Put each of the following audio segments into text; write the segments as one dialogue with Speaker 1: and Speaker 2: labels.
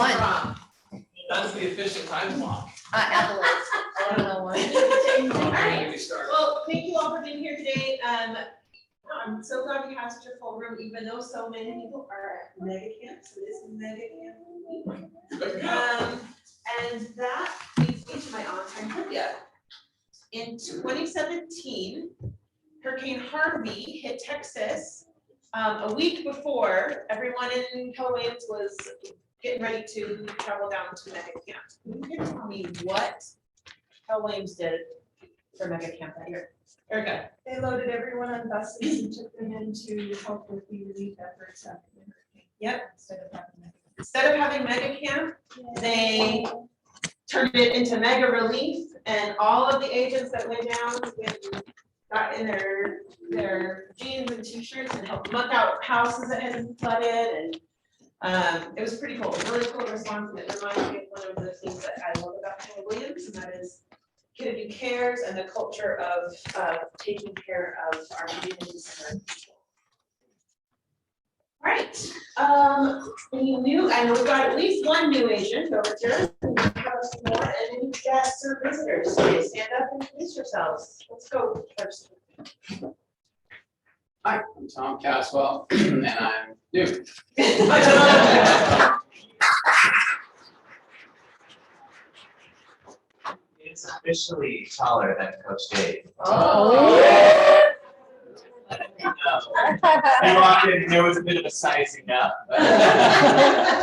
Speaker 1: 101.
Speaker 2: That's the efficient time block.
Speaker 1: Apple is 101.
Speaker 3: All right, well, thank you all for being here today. I'm so glad we have such a full room, even though so many people are at mega camp, so this is mega camp. And that leads me to my on-time trivia. In 2017, Hurricane Harvey hit Texas a week before everyone in Keller Williams was getting ready to travel down to mega camp. Who can tell me what Keller Williams did for mega camp that year? Erica.
Speaker 4: They loaded everyone on buses and took them in to help with the relief efforts after the hurricane.
Speaker 3: Yep.
Speaker 4: Instead of having
Speaker 3: Mega camp, they turned it into mega relief, and all of the agents that went down got in their jeans and t-shirts and helped muck out houses that had been flooded, and it was pretty cool, really cool response, and it reminded me of one of the things that I love about Keller Williams, and that is Kennedy Cares and the culture of taking care of our communities and our people. All right, I know we've got at least one new agent over here. We have some more, and any guests or visitors, so stand up and introduce yourselves. Let's go first.
Speaker 5: Hi, I'm Tom Caswell, and I'm new.
Speaker 6: It's officially taller than Coach Dave.
Speaker 1: Oh.
Speaker 6: He walked in, there was a bit of a sizing up.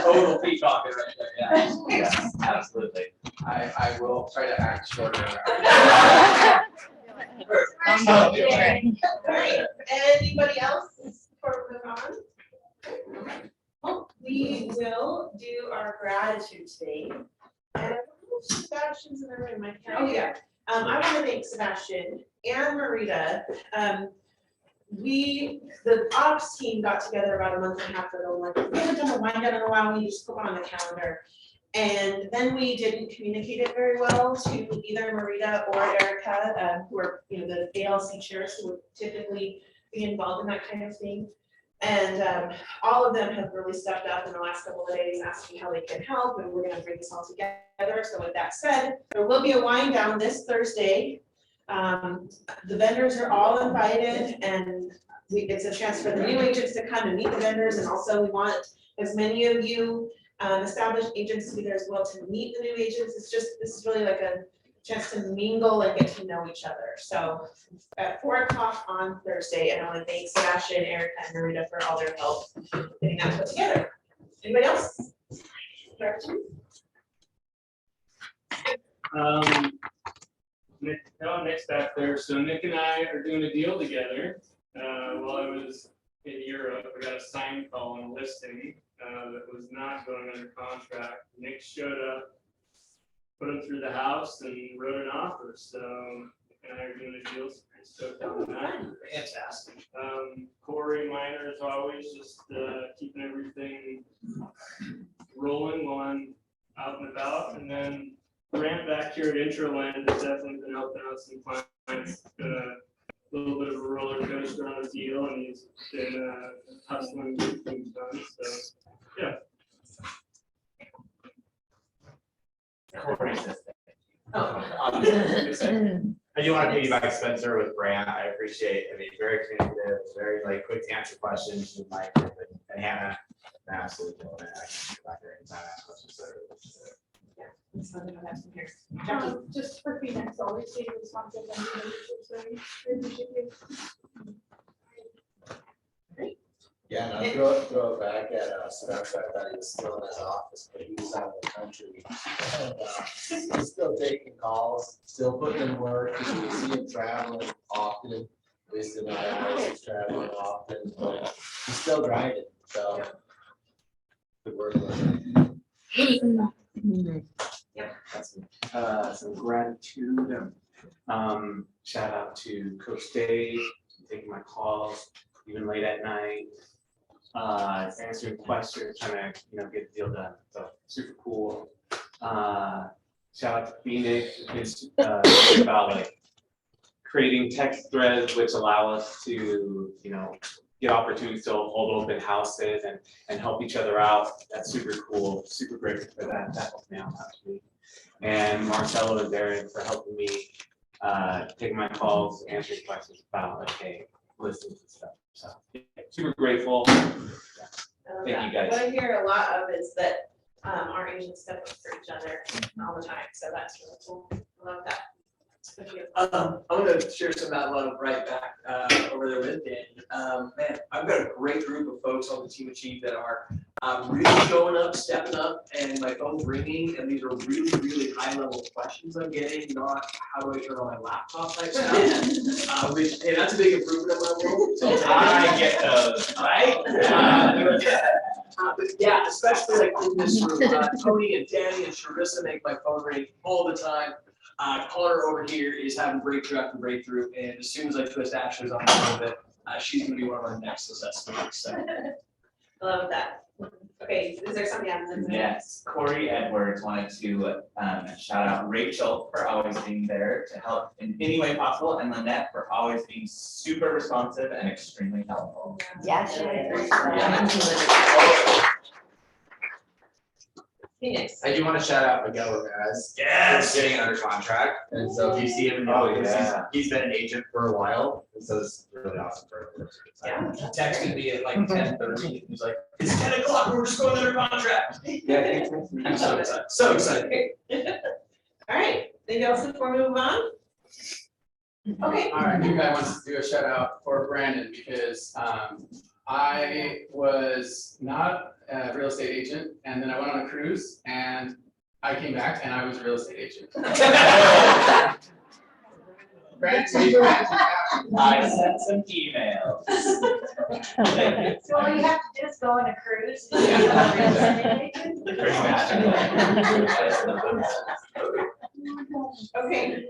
Speaker 6: Total peacocking right there, yeah. Yes, absolutely.
Speaker 5: I will try to act shorter.
Speaker 3: All right, anybody else before we move on? Well, we will do our gratitude today. And Sebastian's in the room, I can't. Oh, yeah. I want to thank Sebastian and Marita. The ops team got together about a month and a half ago, like, we haven't done a wind down in a while, we just put one on the calendar. And then we didn't communicate it very well to either Marita or Erica, who are, the ALC chairs who would typically be involved in that kind of thing. And all of them have really stepped up in the last couple of days, asking how they can help, and we're gonna bring this all together. So with that said, there will be a wind down this Thursday. The vendors are all invited, and it's a chance for the new agents to come and meet the vendors, and also we want as many of you established agents to be there as well to meet the new agents. This is really like a chance to mingle and get to know each other. So at 4 o'clock on Thursday, and I want to thank Sebastian, Erica, and Marita for all their help getting that put together. Anybody else?
Speaker 7: Nick's back there. So Nick and I are doing a deal together. While I was in Europe, I got a sign call on a listing that was not going under contract. Nick showed up, put him through the house, and wrote an offer. So Nick and I are doing a deal. So I'm stoked on that.
Speaker 6: Fantastic.
Speaker 7: Corey Miner, as always, just keeping everything rolling while I'm out and about. And then Grant back here at Intraland has definitely been helping out some clients. Been a little bit of a roller coaster on the deal, and he's been hustling to get things done. So, yeah.
Speaker 6: Corey says that.
Speaker 3: Oh.
Speaker 6: I do want to piggyback Spencer with Grant. I appreciate, very communicative, very quick to answer questions with Mike and Hannah. Absolutely doing it. I can go back there anytime I ask questions.
Speaker 3: It's fun to have some here. Jackie.
Speaker 4: just for Phoenix, always stay responsive and very appreciative.
Speaker 8: Yeah, and throw it back at Spencer. I thought he was still in his office, but he was out of the country. And, he's still taking calls, still putting in work. You see him traveling often, at least in my eyes, he's traveling often, but he's still grinding, so. Good work with him.
Speaker 5: Some gratitude. Shout out to Coach Dave, taking my calls, even late at night. Answering questions, trying to get the deal done. So super cool. Shout out to Phoenix. It's about creating text threads which allow us to get opportunities to hold open houses and help each other out. That's super cool, super grateful for that. That helped me out actually. And Marcelo and Darren for helping me take my calls, answer questions about like, hey, listening to stuff. So yeah, super grateful. Thank you, guys.
Speaker 3: What I hear a lot of is that our agents step up for each other all the time, so that's really cool. I love that.
Speaker 2: I'm gonna share some of that love right back over there with Dan. Man, I've got a great group of folks on the Team Achieve that are really showing up, stepping up, and my phone's ringing, and these are really, really high level questions I'm getting, not how do I turn on my laptop type stuff. Which, hey, that's a big improvement in my world. So
Speaker 6: I get those, right?
Speaker 2: But yeah, especially like in this room, Tony and Danny and Charissa make my phone ring all the time. Connor over here is having breakthrough after breakthrough, and as soon as I twist Ashley's on a little bit, she's gonna be one of our next assessments, so.
Speaker 3: I love that. Okay, is there something else?
Speaker 6: Yes, Corey Edwards wanted to shout out Rachel for always being there to help in any way possible, and Lynette for always being super responsive and extremely helpful.
Speaker 1: Yeah, she
Speaker 3: Phoenix.
Speaker 6: I do want to shout out Miguel Ramirez.
Speaker 2: Yes.
Speaker 6: For getting under contract, and so if you see him in the
Speaker 5: Oh,
Speaker 6: office,
Speaker 5: yeah.
Speaker 6: he's been an agent for a while, and so it's really awesome for him.
Speaker 3: Yeah.
Speaker 2: He texted me at like 10:30, he's like, it's 10 o'clock, we're just going under contract.
Speaker 5: Yeah,
Speaker 2: I'm so excited, so excited.
Speaker 3: All right, anything else before we move on? Okay.
Speaker 9: All right, I want to do a shout out for Brandon because I was not a real estate agent, and then I went on a cruise and I came back and I was a real estate agent. Brandon,
Speaker 6: I sent some emails. Thank you.
Speaker 1: So all you have to do is go on a cruise.
Speaker 6: Pretty
Speaker 3: Okay.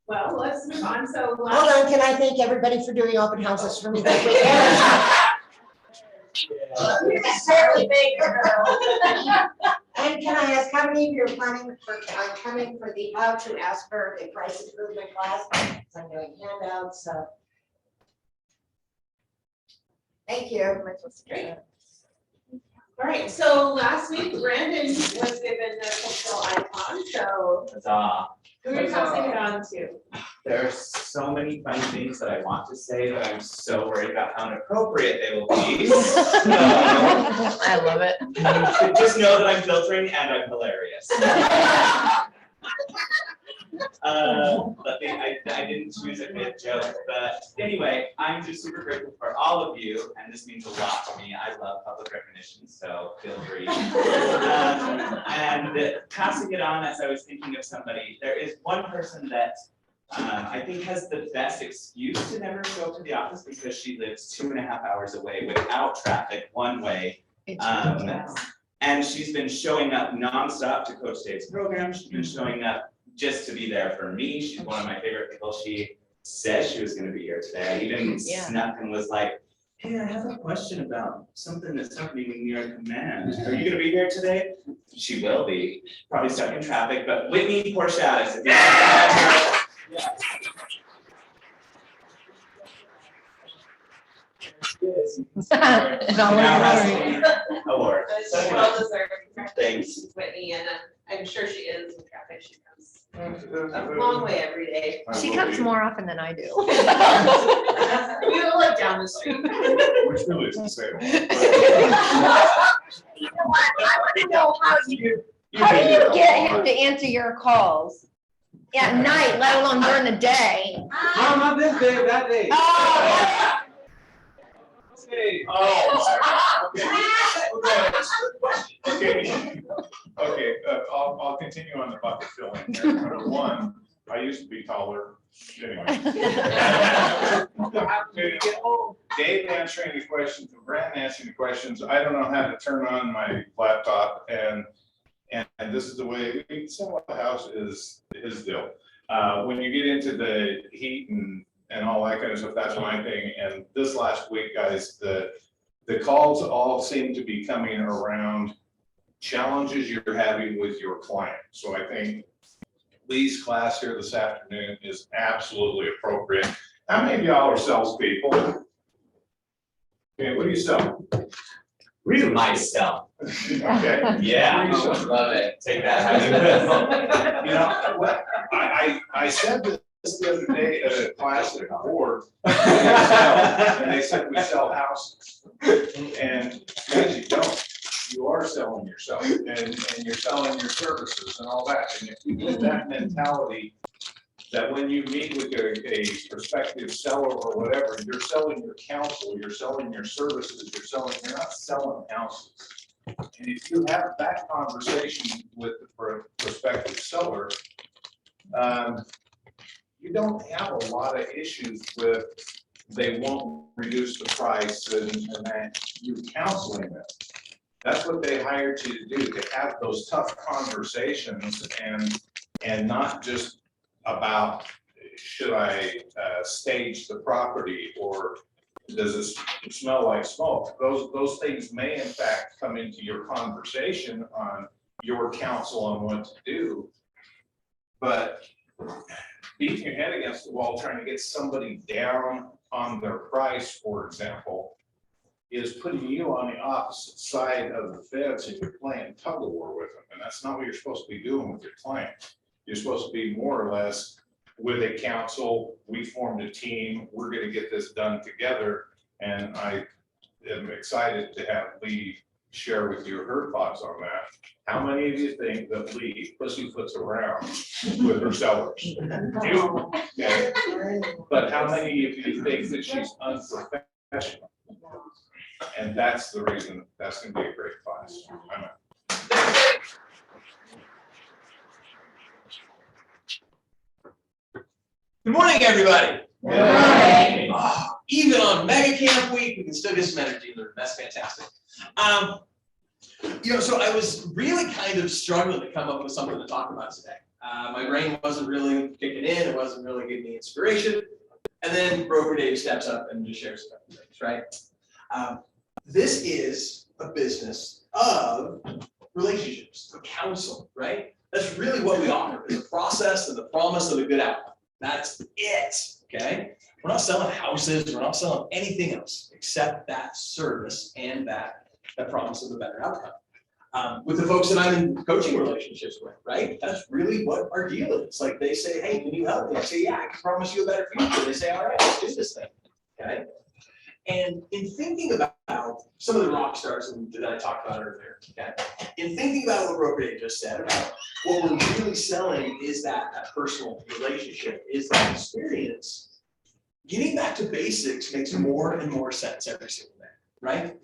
Speaker 3: Well, let's move on. So
Speaker 10: Hold
Speaker 3: last,
Speaker 10: on, can I thank everybody for doing open houses for me this weekend? You necessarily thank you, girl. And can I ask, how many of you are planning for, coming for the how to ask for a price improvement class? Because I'm doing handouts, so. Thank you.
Speaker 3: great. All right, so last week Brandon was given the cultural icon, so
Speaker 6: Huzzah.
Speaker 3: who are you passing it on to?
Speaker 6: There's so many funny things that I want to say, but I'm so worried about how inappropriate they will be. So,
Speaker 1: I love it.
Speaker 6: just know that I'm filtering and I'm hilarious. I didn't choose a good joke, but anyway, I'm just super grateful for all of you, and this means a lot to me. I love public recognition, so feel free. And passing it on as I was thinking of somebody, there is one person that I think has the best excuse to never show up to the office because she lives 2.5 hours away without traffic, one way. And she's been showing up nonstop to Coach Dave's program. She's been showing up just to be there for me. She's one of my favorite people. She said she was gonna be here today. I even snuck and was like, hey, I have a question about something that's happening in New York Command. Are you gonna be here today? She will be, probably stuck in traffic, but Whitney Porchatis, if you can. Now has the award.
Speaker 3: It's well deserved.
Speaker 6: Thanks.
Speaker 3: Whitney, and I'm sure she is in traffic. She comes a long way every day.
Speaker 1: She comes more often than I do.
Speaker 3: We don't live down the street.
Speaker 11: Which really isn't fair.
Speaker 1: You know what? I want to know how do you get him to answer your calls at night, let alone during the day?
Speaker 5: not this day, that day.
Speaker 1: Oh.
Speaker 11: Okay, I'll continue on the bucket filling. here. Number one, I used to be taller, anyway. Dave answering the questions, and Brandon answering the questions, I don't know how to turn on my laptop, and this is the way, sell a house is deal. When you get into the heat and all that kind of stuff, that's my thing, and this last week, guys, the calls all seem to be coming around challenges you're having with your client. So I think Lee's class here this afternoon is absolutely appropriate. How many of y'all are salespeople? Okay, what do you sell?
Speaker 6: Read myself.
Speaker 11: Okay.
Speaker 6: Yeah,
Speaker 11: What do you sell?
Speaker 6: love it. Take that how you will.
Speaker 11: You know, what, I said this the other day at a class at a board, and they said we sell houses. And guys, you don't, you are selling yourself, and you're selling your services and all that, and if you get that mentality, that when you meet with a prospective seller or whatever, you're selling your counsel, you're selling your services, you're not selling houses. And if you have that conversation with the prospective seller, you don't have a lot of issues with they won't reduce the price and that you're counseling them. That's what they hired you to do, to have those tough conversations and not just about, should I stage the property, or does it smell like smoke? Those things may in fact come into your conversation on your counsel on what to do. But beating your head against the wall, trying to get somebody down on their price, for example, is putting you on the opposite side of the fence and you're playing tug of war with them. And that's not what you're supposed to be doing with your client. You're supposed to be more or less with a council. We formed a team. We're going to get this done together. And I am excited to have Lee share with you her thoughts on that. How many of you think that Lee pussyfoots around with her sellers? You? Okay. But how many of you think that she's unprofessional? And that's the reason that's going to be a great class.
Speaker 2: Good morning, everybody.
Speaker 11: Good morning.
Speaker 2: Even on Mega Camp Week, we can still get some energy. That's fantastic. So I was really kind of struggling to come up with something to talk about today. My brain wasn't really kicking in. It wasn't really giving me inspiration. And then Broker Dave steps up and just shares a couple things, right? This is a business of relationships, of counsel, right? That's really what we offer, is a process and the promise of a good outcome. That's it, okay? We're not selling houses, we're not selling anything else except that service and that promise of a better outcome. With the folks that I'm in coaching relationships with, right? That's really what our deal is. Like they say, hey, can you help me? I say, yeah, I can promise you a better future. They say, all right, let's do this thing, okay? And in thinking about some of the rock stars that I talked about earlier, okay? In thinking about what Broker Dave just said about what we're really selling is that personal relationship, is that experience. Getting back to basics makes more and more sense every single day, right?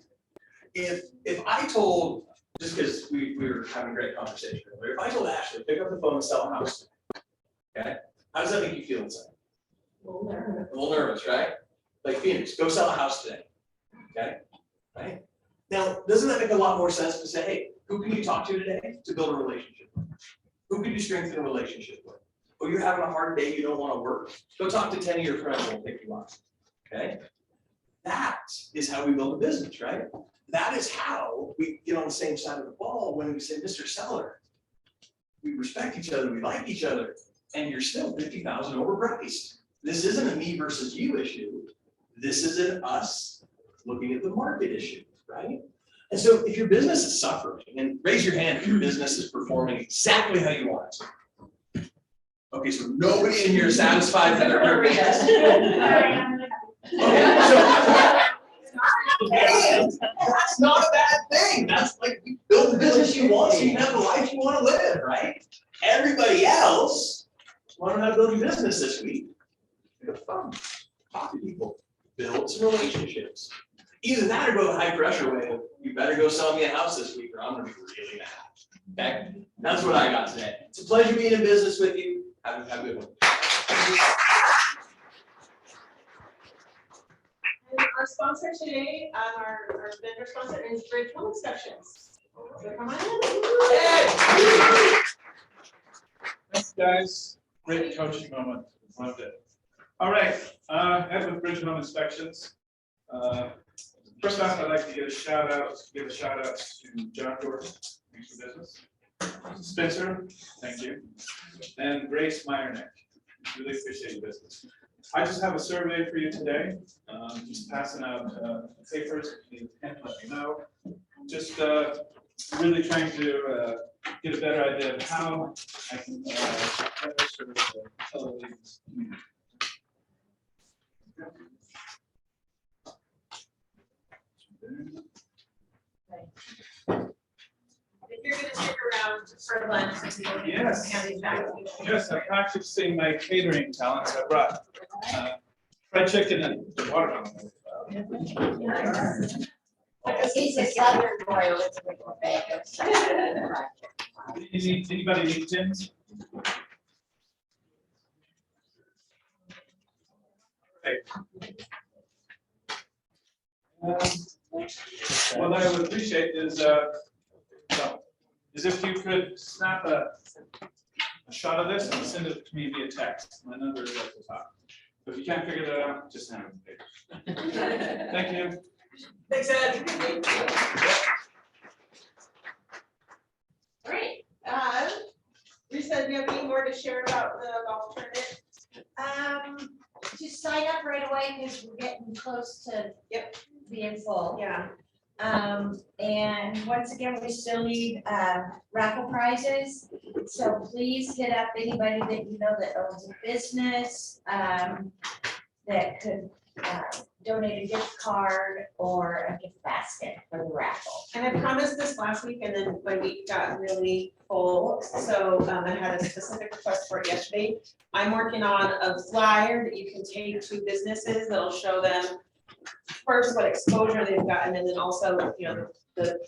Speaker 2: If I told, just because we were having a great conversation earlier, if I told Ashley, pick up the phone and sell a house, okay? How does that make you feel inside? A little nervous, right? Like Phoenix, go sell a house today, okay? Right? Now, doesn't that make a lot more sense to say, hey, who can you talk to today to build a relationship with? Who can you strengthen a relationship with? Oh, you're having a hard day, you don't want to work. Go talk to 10 of your friends and we'll pick you up, okay? That is how we build a business, right? That is how we get on the same side of the ball when we say, Mr. Seller, we respect each other, we like each other, and you're still 50,000 overpriced. This isn't a me versus you issue. This is an us looking at the market issue, right? And so if your business is suffering, and raise your hand if your business is performing exactly how you want it to. Okay, so nobody in here is satisfied with their business. Okay, so and that's not a bad thing. That's like you build the business you want so you can have the life you want to live, right? Everybody else want to know how to build your business this week. Have fun, talk to people, build some relationships. Either that or go the high pressure way of you better go sell me a house this week or I'm gonna be really mad. Okay? That's what I got today. It's a pleasure being in business with you. Have a good one.
Speaker 3: And our sponsor today, our vendor sponsor is Bridge Home Inspections. So come on in.
Speaker 2: Hey!
Speaker 12: Thanks, guys. Great coaching moment. Loved it. All right, as with Bridge Home Inspections, first off, I'd like to give a shout out to John Jordan, thanks for business. Spencer, thank you. And Grace Meyernick, really appreciate your business. I just have a survey for you today, just passing out papers, if you can let me know. Just really trying to get a better idea of how I can better serve the television community.
Speaker 3: If you're gonna stick around for lunch.
Speaker 12: Yes.
Speaker 3: hand these back to you.
Speaker 12: Yes, I'm practicing my catering talents. I brought fried chicken and watermelon.
Speaker 10: He's a southern boy, lives in Vegas.
Speaker 12: Anybody need tins? Right. What I would appreciate is if you could snap a shot of this and send it to me via text. My number is at the top. If you can't figure that out, just send it. Thank you.
Speaker 3: Thanks, Ed. All right, Lisa, do you have any more to share about the golf tournament?
Speaker 10: Just sign up right away because we're getting close to being full.
Speaker 3: Yeah.
Speaker 10: And once again, we still need raffle prizes. So please hit up anybody that you know that owns a business that could donate a gift card or a gift basket for the raffle.
Speaker 3: And I promised this last week and then my week got really full. So I had a specific request for it yesterday. I'm working on a flyer that you can take to businesses that'll show them first what exposure they've gotten and then also, you know, the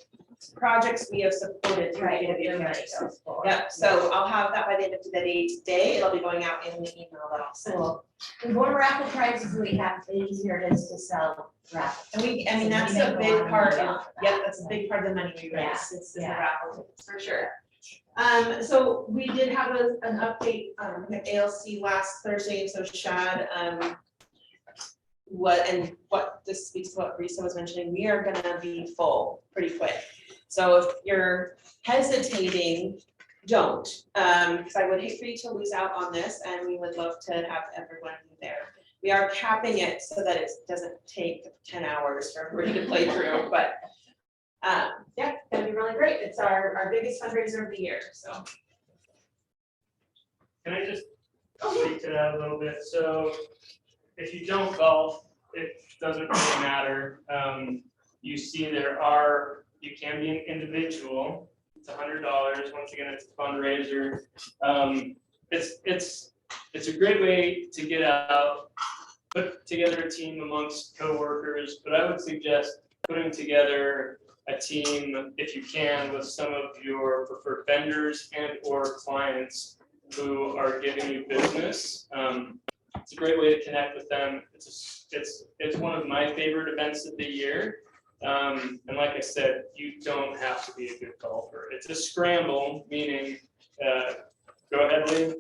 Speaker 3: projects we have supported through AWS. Yep, so I'll have that by the end of the day today. It'll be going out in the email that I'll send.
Speaker 10: Cool. The more raffle prizes we have, the easier it is to sell raffles.
Speaker 3: And I mean, that's a big part of, that's a big part of the money we raise, it's the raffle tickets, for sure. So we did have an update, at ALC last Thursday, and so Shad, what this speaks to what Risa was mentioning, we are gonna be full pretty quick. So if you're hesitating, don't, because I would hate for you to lose out on this, and we would love to have everyone there. We are capping it so that it doesn't take 10 hours for everybody to play through, but yeah, that'd be really great. It's our biggest fundraiser of the year, so.
Speaker 7: Can I just speak to that a little bit? So if you don't golf, it doesn't really matter. You see you can be an individual. It's $100. Once again, it's a fundraiser. It's a great way to get out, put together a team amongst coworkers, but I would suggest putting together a team, if you can, with some of your preferred vendors and or clients who are giving you business. It's a great way to connect with them. It's one of my favorite events of the year. And like I said, you don't have to be a good golfer. It's a scramble, meaning, go ahead, Lee.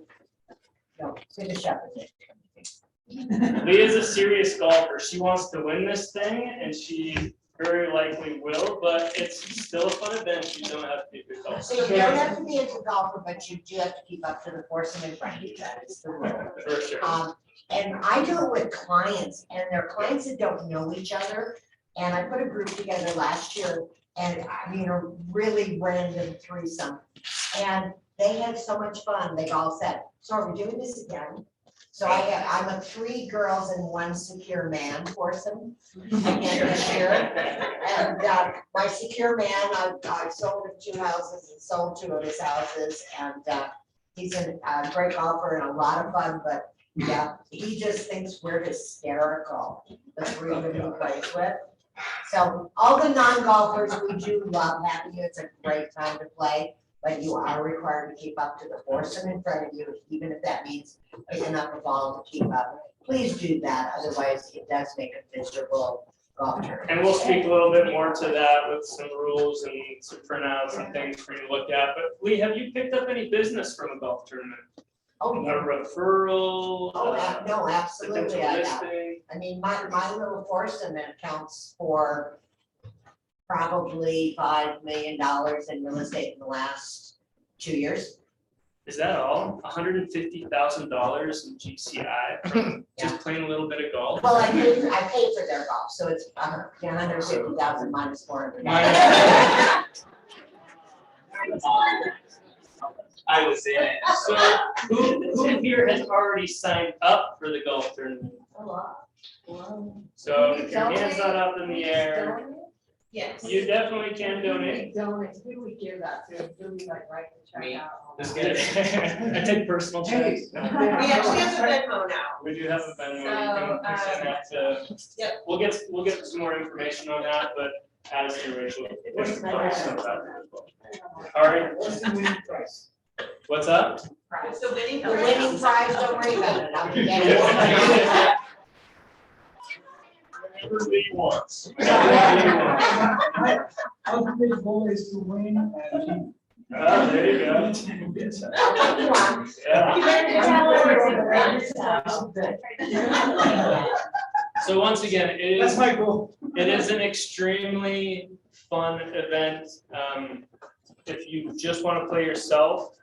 Speaker 10: No, finish up with it.
Speaker 7: Lee is a serious golfer. She wants to win this thing, and she very likely will, but it's still a fun event. You don't have to be a good golfer.
Speaker 10: So you don't have to be a good golfer, but you do have to keep up to the foursome in front of you. That is the rule.
Speaker 7: For sure.
Speaker 10: And I do it with clients, and they're clients that don't know each other. And I put a group together last year, and I mean, a really random threesome. And they had so much fun. They all said, so are we doing this again? So I'm a 3 girls and 1 secure man foursome again this year. And my secure man, I sold him 2 houses and sold 2 of his houses. And he's a great golfer and a lot of fun, but yeah, he just thinks we're hysterical, the 3 of them he plays with. So all the non-golfers, we do love having you. It's a great time to play, but you are required to keep up to the foursome in front of you, even if that means picking up a ball to keep up. Please do that, otherwise it does make a miserable golf tournament.
Speaker 7: And we'll speak a little bit more to that with some rules and some printouts and things for you to look at. But Lee, have you picked up any business from a golf tournament?
Speaker 10: Oh,
Speaker 7: A
Speaker 10: yeah.
Speaker 7: referral?
Speaker 10: Oh, no, absolutely.
Speaker 7: potential
Speaker 10: I
Speaker 7: listing?
Speaker 10: mean, my little foursome accounts for probably $5 million in real estate in the last 2 years.
Speaker 7: Is that all? $150,000 in GCI from just playing a little bit of golf?
Speaker 10: Well, I paid for their golf, so it's 150,000 minus 400.
Speaker 6: I was in it.
Speaker 7: So who here has already signed up for the golf tournament? So if your hand's not up in the air,
Speaker 3: Yes.
Speaker 7: you definitely can donate.
Speaker 4: Donate, who do we give that to? Do we like write the check
Speaker 6: Me.
Speaker 4: out?
Speaker 6: This
Speaker 7: I take personal checks.
Speaker 3: We actually have a Venmo now.
Speaker 7: We do have a Venmo, you can send that to.
Speaker 3: Yep.
Speaker 7: We'll get some more information on that, but as to Rachel. All right,
Speaker 4: What's the winning price?
Speaker 7: what's up?
Speaker 3: It's the winning.
Speaker 10: The winning prize, don't worry about it, I'll be getting
Speaker 7: Yeah.
Speaker 10: it.
Speaker 12: Whatever Lee wants.
Speaker 13: I'll be boys to win and
Speaker 7: Oh, there you go.
Speaker 10: I'll put you on.
Speaker 7: Yeah.
Speaker 10: You better tell everyone the
Speaker 7: So once again, it
Speaker 13: that's
Speaker 7: is,
Speaker 13: my goal.
Speaker 7: it is an extremely fun event. If you just want to play yourself,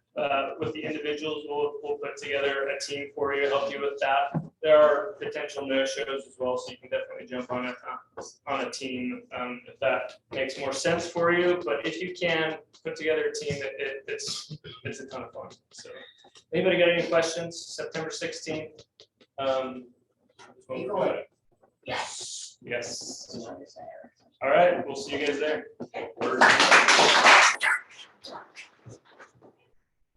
Speaker 7: with the individuals, we'll put together a team for you, help you with that. There are potential no-shows as well, so you can definitely jump on a team, if that makes more sense for you. But if you can put together a team, it's a ton of fun. So, anybody got any questions? September 16th.
Speaker 10: Yes.
Speaker 7: Yes. All right, we'll see you guys there.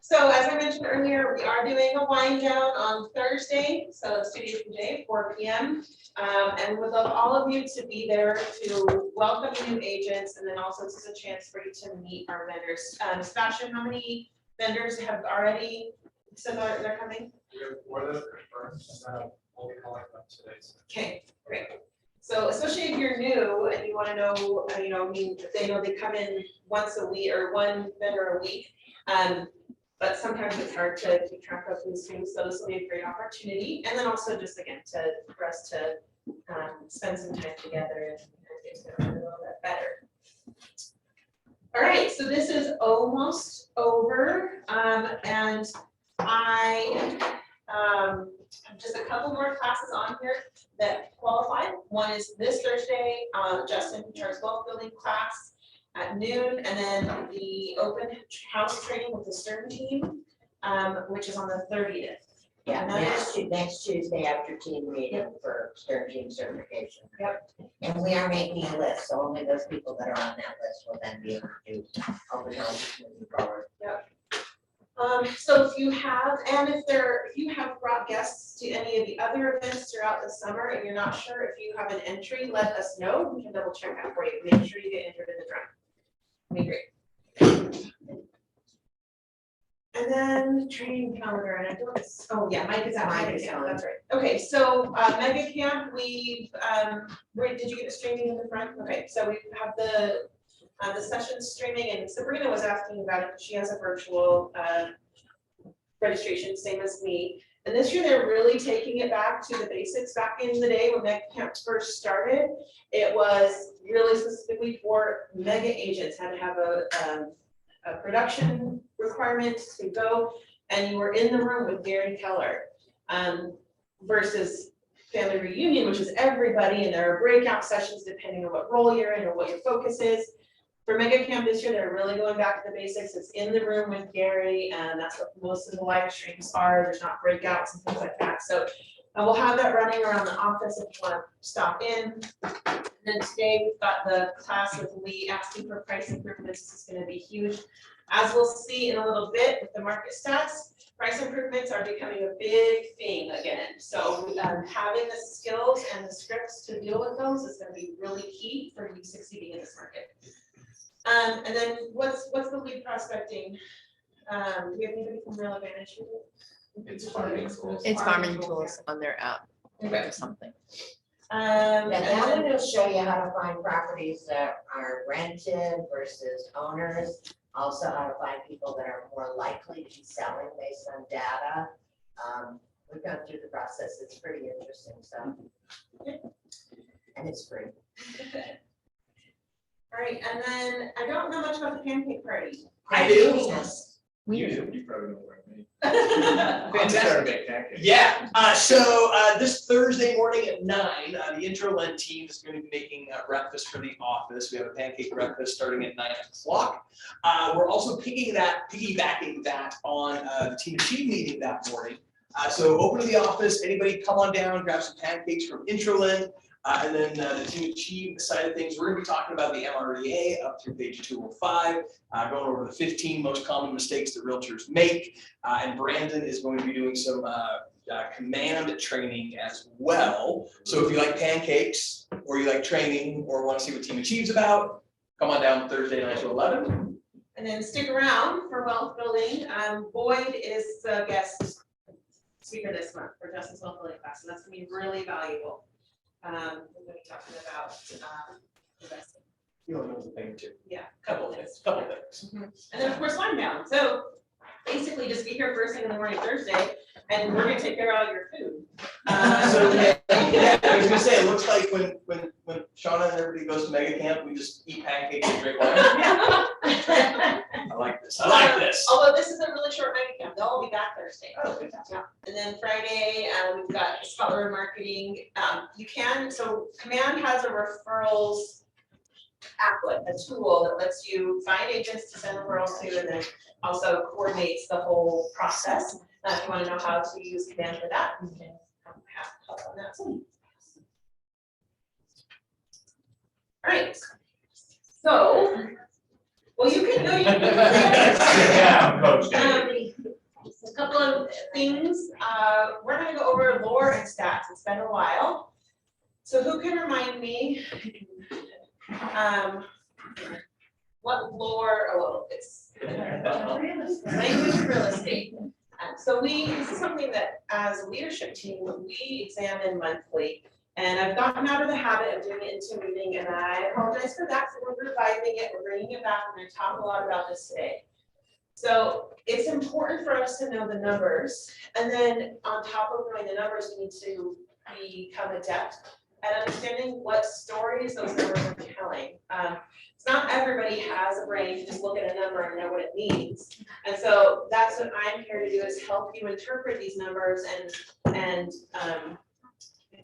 Speaker 3: So as I mentioned earlier, we are doing a wind down on Thursday, so it's 2 days from today, 4 p.m. And would love all of you to be there to welcome new agents, and then also this is a chance for you to meet our vendors. Sebastian, how many vendors have already said they're coming?
Speaker 8: We have more than confirmed, and we'll be calling them today.
Speaker 3: Okay, great. So especially if you're new and you want to know, I mean, they come in once a week or one vendor a week. But sometimes it's hard to keep track of these things, so this will be a great opportunity. And then also just again, for us to spend some time together and get to know a little bit better. All right, so this is almost over, and I have just a couple more classes on here that qualify. One is this Thursday, Justin Charles Golf Building class at noon, and then the open house training with the Stern team, which is on the 30th.
Speaker 10: Yeah,
Speaker 3: And that is-
Speaker 10: next Tuesday after team meeting for Stern team certification.
Speaker 3: Yep.
Speaker 10: And we are making a list, so only those people that are on that list will then be able to do open houses moving forward.
Speaker 3: So if you have brought guests to any of the other events throughout the summer and you're not sure if you have an entry, let us know. We can double check that for you. Make sure you get entered in the drawing. Be great. And then training calendar, and I don't, oh yeah, Mike is at
Speaker 10: Mike
Speaker 3: Mega
Speaker 10: is
Speaker 3: Camp,
Speaker 10: on.
Speaker 3: that's right. Okay, so Mega Camp, we've, did you get the streaming in the front? Okay, so we have the sessions streaming, and Sabrina was asking about it, she has a virtual registration, same as me. And this year, they're really taking it back to the basics. Back in the day when Mega Camp first started, it was really specifically for mega agents, had to have a production requirement to go, and you were in the room with Gary Keller. Versus family reunion, which is everybody, and there are breakout sessions depending on what role you're in or what your focus is. For Mega Camp this year, they're really going back to the basics. It's in the room with Gary, and that's what most of the live streams are. There's not breakouts and things like that. So we'll have that running around the office if you want to stop in. And then today we've got the class with Lee asking for price improvements. This is going to be huge. As we'll see in a little bit with the market stats, price improvements are becoming a big thing again. So having the skills and the scripts to deal with those is going to be really key for you succeeding in this market. And then what's the lead prospecting? Do we have anybody from Real Advantage?
Speaker 8: It's farming schools.
Speaker 1: It's farming tools on their app
Speaker 3: Okay.
Speaker 1: or something.
Speaker 10: Yeah, that
Speaker 3: And
Speaker 10: one
Speaker 3: then-
Speaker 10: will show you how to find properties that are rented versus owners. Also how to find people that are more likely to be selling based on data. We've gone through the process, it's pretty interesting stuff. And it's free.
Speaker 3: All right, and then I don't know much about the pancake party.
Speaker 2: I do.
Speaker 10: Yes.
Speaker 12: You probably know where I mean.
Speaker 2: Fantastic. Yeah, this Thursday morning at 9, the Introlent team is going to be making breakfast for the office. We have a pancake breakfast starting at 9 o'clock. We're also piggybacking that on the Team Achieve meeting that morning. So open to the office, anybody come on down, grab some pancakes from Introlent. And then the Team Achieve side of things, we're going to be talking about the MREA up through page 205, going over the 15 most common mistakes that realtors make. And Brandon is going to be doing some command training as well. So if you like pancakes, or you like training, or want to see what Team Achieve's about, come on down Thursday 9 to 11.
Speaker 3: And then stick around for wealth building. Boyd is the guest speaker this month for Justin's wealth building class, and that's going to be really valuable. We're going to be talking about investing.
Speaker 2: You know the thing too.
Speaker 3: Yeah, couple things.
Speaker 2: Mm-hmm.
Speaker 3: And then of course wind down. So basically just be here first thing in the morning Thursday, and we're gonna take care of all your food.
Speaker 2: Yeah, I was gonna say, it looks like when Shauna and everybody goes to mega camp, we just eat pancakes and drink wine. I like this.
Speaker 3: Although this is a really short mega camp, they'll all be back Thursday.
Speaker 2: Oh, fantastic.
Speaker 3: Yeah. And then Friday, we've got Scholar Marketing. You can, so Command has a referrals applet, a tool that lets you find agents to send referrals to, and then also coordinates the whole process. If you want to know how to use Command for that, you can have help on that too. All right. So, well, you can know
Speaker 11: Yeah, Coach.
Speaker 3: a couple of things. We're going to go over lore and stats. It's been a while. So who can remind me what lore, it's language real estate. So this is something that as a leadership team, we examine monthly. And I've gotten out of the habit of doing it into a meeting, and I apologize for that. So we're revising it, we're bringing it back. We're going to talk a lot about this today. So it's important for us to know the numbers. And then on top of knowing the numbers, we need to become adept at understanding what stories those numbers are telling. It's not everybody has a brain to just look at a number and know what it means. And so that's what I'm here to do, is help you interpret these numbers and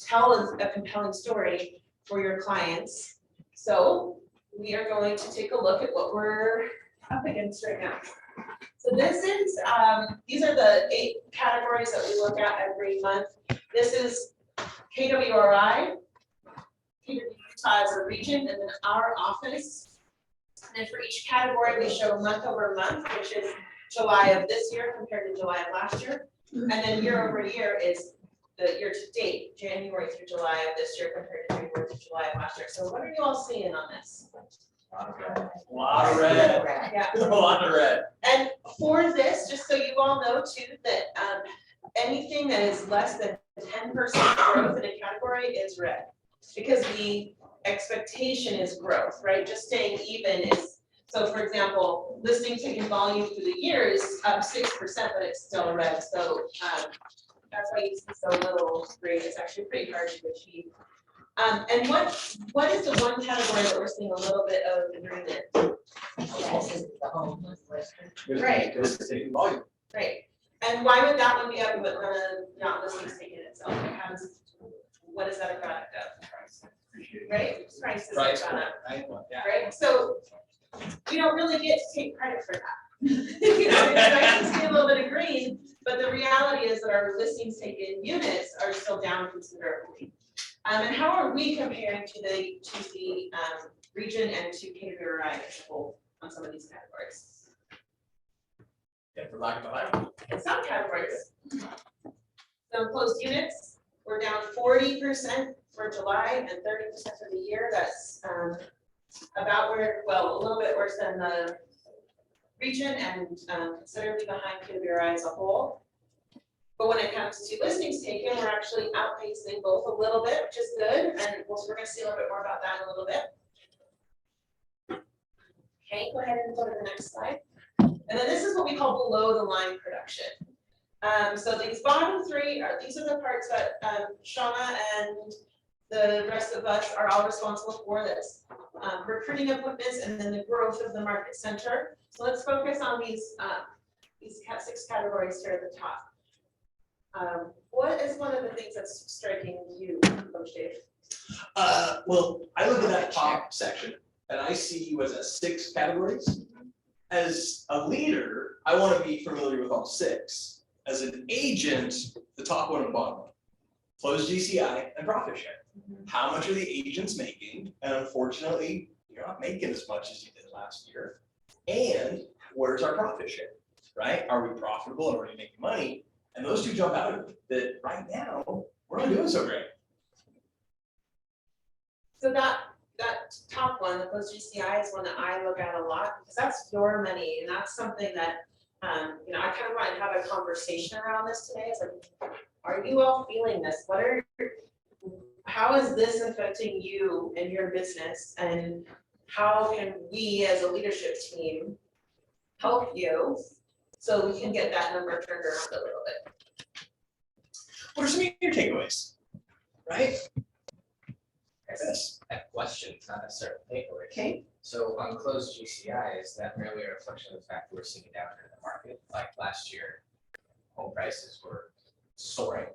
Speaker 3: tell a compelling story for your clients. So we are going to take a look at what we're up against right now. So this is, these are the 8 categories that we look at every month. This is KWRI, Utah as a region, and then our office. And then for each category, we show month over month, which is July of this year compared to July of last year. And then year over year is the year to date, January through July of this year compared to January through July of last year. So what are you all seeing on this?
Speaker 2: A lot of red.
Speaker 3: Yeah.
Speaker 2: A lot of red.
Speaker 3: And for this, just so you all know too, that anything that is less than 10% growth in a category is red, because the expectation is growth, right? Just staying even is, so for example, listing taking volume through the year is up 6%, but it's still red. So that's why you see so little green. It's actually pretty hard to achieve. And what is the one category that we're seeing a little bit of the green in? Right. Right. And why would that one be up, but not listings taken itself? What is that a product of? Right? Price has gone up. Right? So we don't really get to take credit for that. You know, it's nice to see a little bit of green, but the reality is that our listings taken units are still down considerably. And how are we comparing to the region and to KWRI as a whole on some of these categories?
Speaker 2: Yeah, for lack of a higher.
Speaker 3: In some categories. So closed units, we're down 40% for July and 30% for the year. That's about where, well, a little bit worse than the region and considerably behind KWRI as a whole. But when it comes to listings taken, we're actually outpacing both a little bit, which is good. And we're going to see a little bit more about that in a little bit. Okay, go ahead and go to the next slide. And then this is what we call below the line production. So these bottom 3 these are the parts that Shauna and the rest of us are all responsible for. This recruiting appointments and then the growth of the market center. So let's focus on these these 6 categories here at the top. What is one of the things that's striking you, Coach Dave?
Speaker 2: Well, I look at that top section and I see you as 6 categories. As a leader, I want to be familiar with all 6. As an agent, the top one and bottom one. Closed GCI and profit share. How much are the agents making? And unfortunately, you're not making as much as you did last year. And where's our profit share, right? Are we profitable and are we making money? And those 2 jump out at me that right now, we're not doing so great.
Speaker 3: So that top one, the post GCI, is one that I look at a lot, because that's your money, and that's something that, you know, I kind of want to have a conversation around this today. It's like, are you all feeling this? How is this affecting you and your business, and how can we as a leadership team help you so we can get that number turned around a little bit?
Speaker 2: What are some of your takeaways, right?
Speaker 8: Yes, I have questions, not necessarily takeaways.
Speaker 3: Okay.
Speaker 8: So on closed GCI, is that merely a reflection of the fact that we're seeing a downturn in the market? Like last year, home prices were soaring,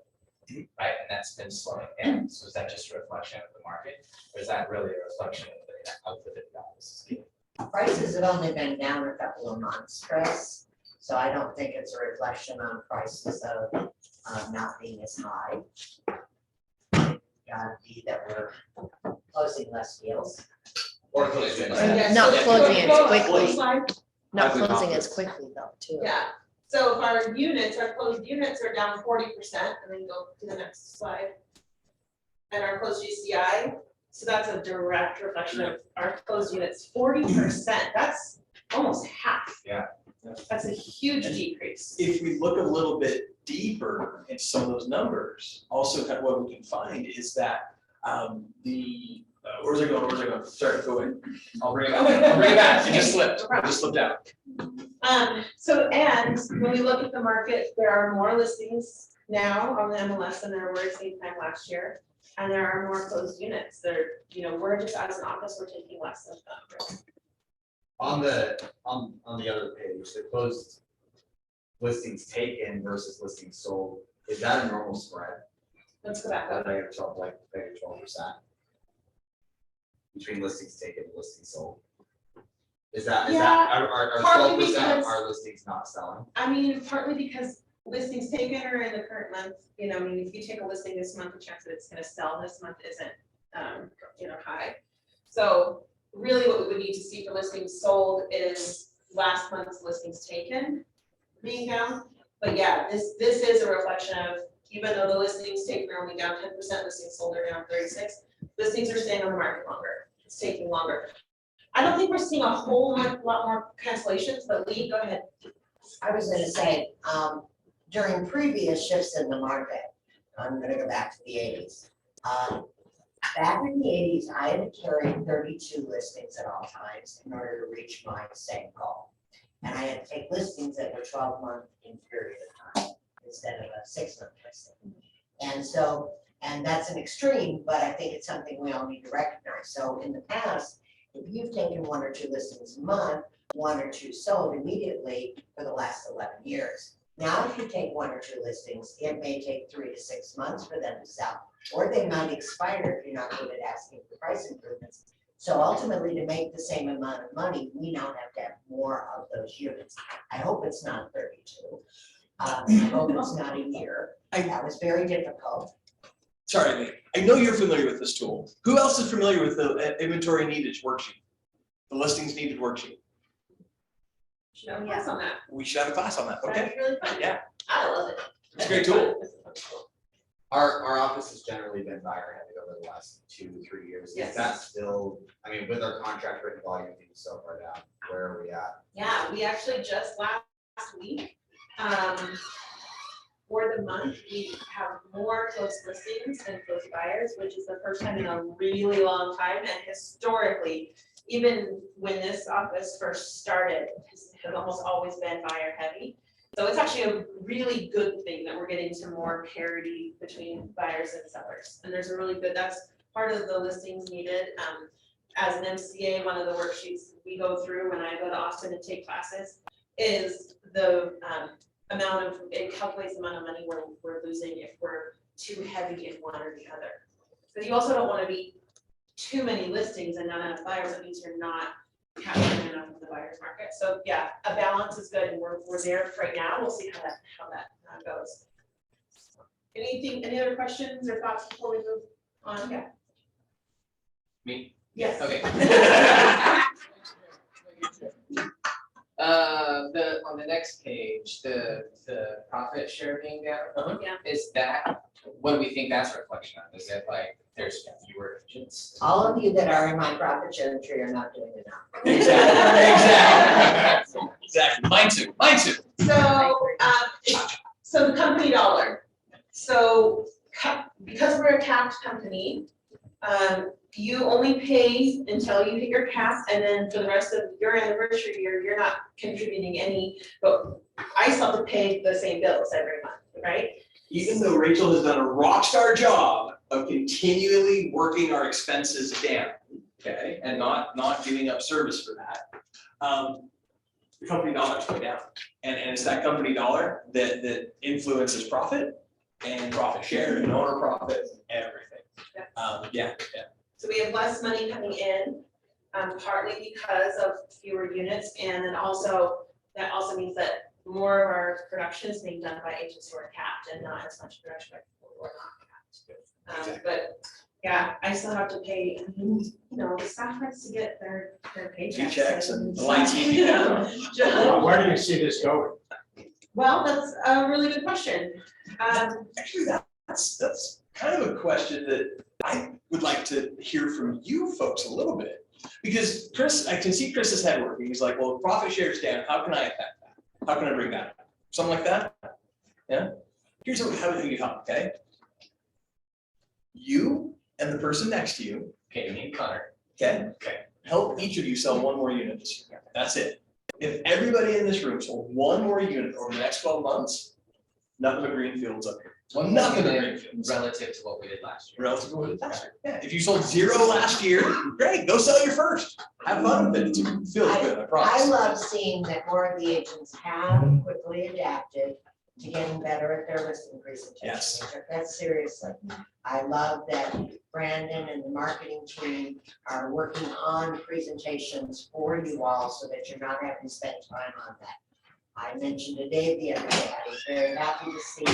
Speaker 8: right? And that's been slowing down. So is that just a reflection of the market? Or is that really a reflection of the output that the office is getting?
Speaker 10: Prices have only been down a couple of months, Chris, so I don't think it's a reflection on prices of not being as high. Gotta be that we're closing less deals.
Speaker 8: Or closing.
Speaker 1: Not closing
Speaker 3: So
Speaker 1: as
Speaker 3: go
Speaker 1: quickly.
Speaker 3: slide.
Speaker 1: Not closing as quickly though, too.
Speaker 3: Yeah, so if our closed units are down 40%, and then go to the next slide. And our closed GCI, so that's a direct reflection of our closed units, 40%, that's almost half.
Speaker 8: Yeah.
Speaker 3: That's a huge decrease.
Speaker 2: If we look a little bit deeper into some of those numbers, also kind of what we can find is that where's it going? Sorry, go away.
Speaker 8: I'll bring it back.
Speaker 2: It just slipped. It just slipped out.
Speaker 3: So, and when we look at the market, there are more listings now on the MLS than there were at the same time last year. And there are more closed units. We're just, as an office, we're taking less of them.
Speaker 14: On the other page, the closed listings taken versus listings sold, is that a normal spread?
Speaker 3: Let's go back up.
Speaker 14: Negative 12% between listings taken and listings sold. Is that are
Speaker 3: partly
Speaker 14: 12%
Speaker 3: because-
Speaker 14: of our listings not selling?
Speaker 3: I mean, partly because listings taken are in the current month, if you take a listing this month, the chance that it's gonna sell this month isn't, high. So really what we would need to see for listings sold is last month's listings taken being down. But yeah, this is a reflection of, even though the listings taken are only down 10%, listings sold are down 36%, listings are staying on the market longer. It's taking longer. I don't think we're seeing a whole lot more cancellations, but Lee, go ahead.
Speaker 10: I was gonna say, during previous shifts in the market, I'm gonna go back to the 80s. Back in the 80s, I had to carry 32 listings at all times in order to reach my same goal. And I had to take listings that were 12-month in period of time instead of a 6-month listing. And that's an extreme, but I think it's something we all need to recognize. So in the past, if you've taken 1 or 2 listings a month, 1 or 2 sold immediately for the last 11 years. Now, if you take 1 or 2 listings, it may take 3 to 6 months for them to sell, or they might expire if you're not good at asking for price improvements. So ultimately, to make the same amount of money, we now have to have more of those units. I hope it's not 32. I hope it's not a year. That was very difficult.
Speaker 2: Sorry, Lee. I know you're familiar with this tool. Who else is familiar with the inventory needed worksheet? The listings needed worksheet?
Speaker 3: Should have a class on that.
Speaker 2: We should have a class on that.
Speaker 3: That'd
Speaker 2: Okay.
Speaker 3: be really fun.
Speaker 2: Yeah.
Speaker 3: I love it.
Speaker 2: It's a great tool.
Speaker 14: Our office has generally been buyer heavy over the last 2 to 3 years.
Speaker 3: Yes.
Speaker 14: Is that still, I mean, with our contract written volume being so far down, where are we at?
Speaker 3: Yeah, we actually just last week, for the month, we have more closed listings and closed buyers, which is the first time in a really long time. And historically, even when this office first started, it has almost always been buyer heavy. So it's actually a really good thing that we're getting to more parity between buyers and sellers. And there's a really good, that's part of the listings needed. As an MCA, one of the worksheets we go through when I go to Austin and take classes is the amount of, it calculates the amount of money we're losing if we're too heavy in one or the other. Because you also don't want to be too many listings and not enough buyers, that means you're not capturing enough of the buyer's market. So yeah, a balance is good, and we're there right now. We'll see how that goes. Any other questions or thoughts before we move on? Yeah.
Speaker 2: Me?
Speaker 3: Yes.
Speaker 2: Okay. On the next page, the profit share being down,
Speaker 3: Yeah.
Speaker 2: is that, what do we think that's a reflection of? Is it like there's fewer agents?
Speaker 10: All of you that are in my profit sharing tree are not doing enough.
Speaker 2: Exactly. Mine too.
Speaker 3: So the company dollar. So because we're a capped company, you only pay until you hit your cap, and then for the rest of your anniversary year, you're not contributing any, but I still have to pay the same bills every month, right?
Speaker 2: Even though Rachel has done a rock star job of continually working our expenses down, okay, and not giving up service for that, the company dollar's going down. And it's that company dollar that influences profit and profit share and owner profit and everything. Yeah.
Speaker 3: So we have less money coming in, partly because of fewer units, and then also, that also means that more of our production is being done by agents who are capped and not as much production by people who are not capped. But yeah, I still have to pay, the staff has to get their paychecks.
Speaker 2: Checks and the lights keep you down.
Speaker 13: Where do you see this going?
Speaker 3: Well, that's a really good question.
Speaker 2: Actually, that's kind of a question that I would like to hear from you folks a little bit. Because Chris, I can see Chris's head working. He's like, well, if profit share is down, how can I affect that? How can I bring that up? Something like that? Yeah? Here's how you help, okay? You and the person next to you, okay, me and Connor, okay? Help each of you sell one more unit this year. That's it. If everybody in this room sold one more unit over the next 12 months, nothing but greenfields up here. Nothing but greenfields.
Speaker 14: Relative to what we did last year.
Speaker 2: Relative to what we did last year. Yeah, if you sold 0 last year, great, go sell your first. Have fun with it. It feels good, I promise.
Speaker 10: I love seeing that more of the agents have quickly adapted to getting better at their listing presentation.
Speaker 2: Yes.
Speaker 10: I took that seriously. I love that Brandon and the marketing team are working on presentations for you all so that you're not having to spend time on that. I mentioned to Dave the other day, I was very happy to see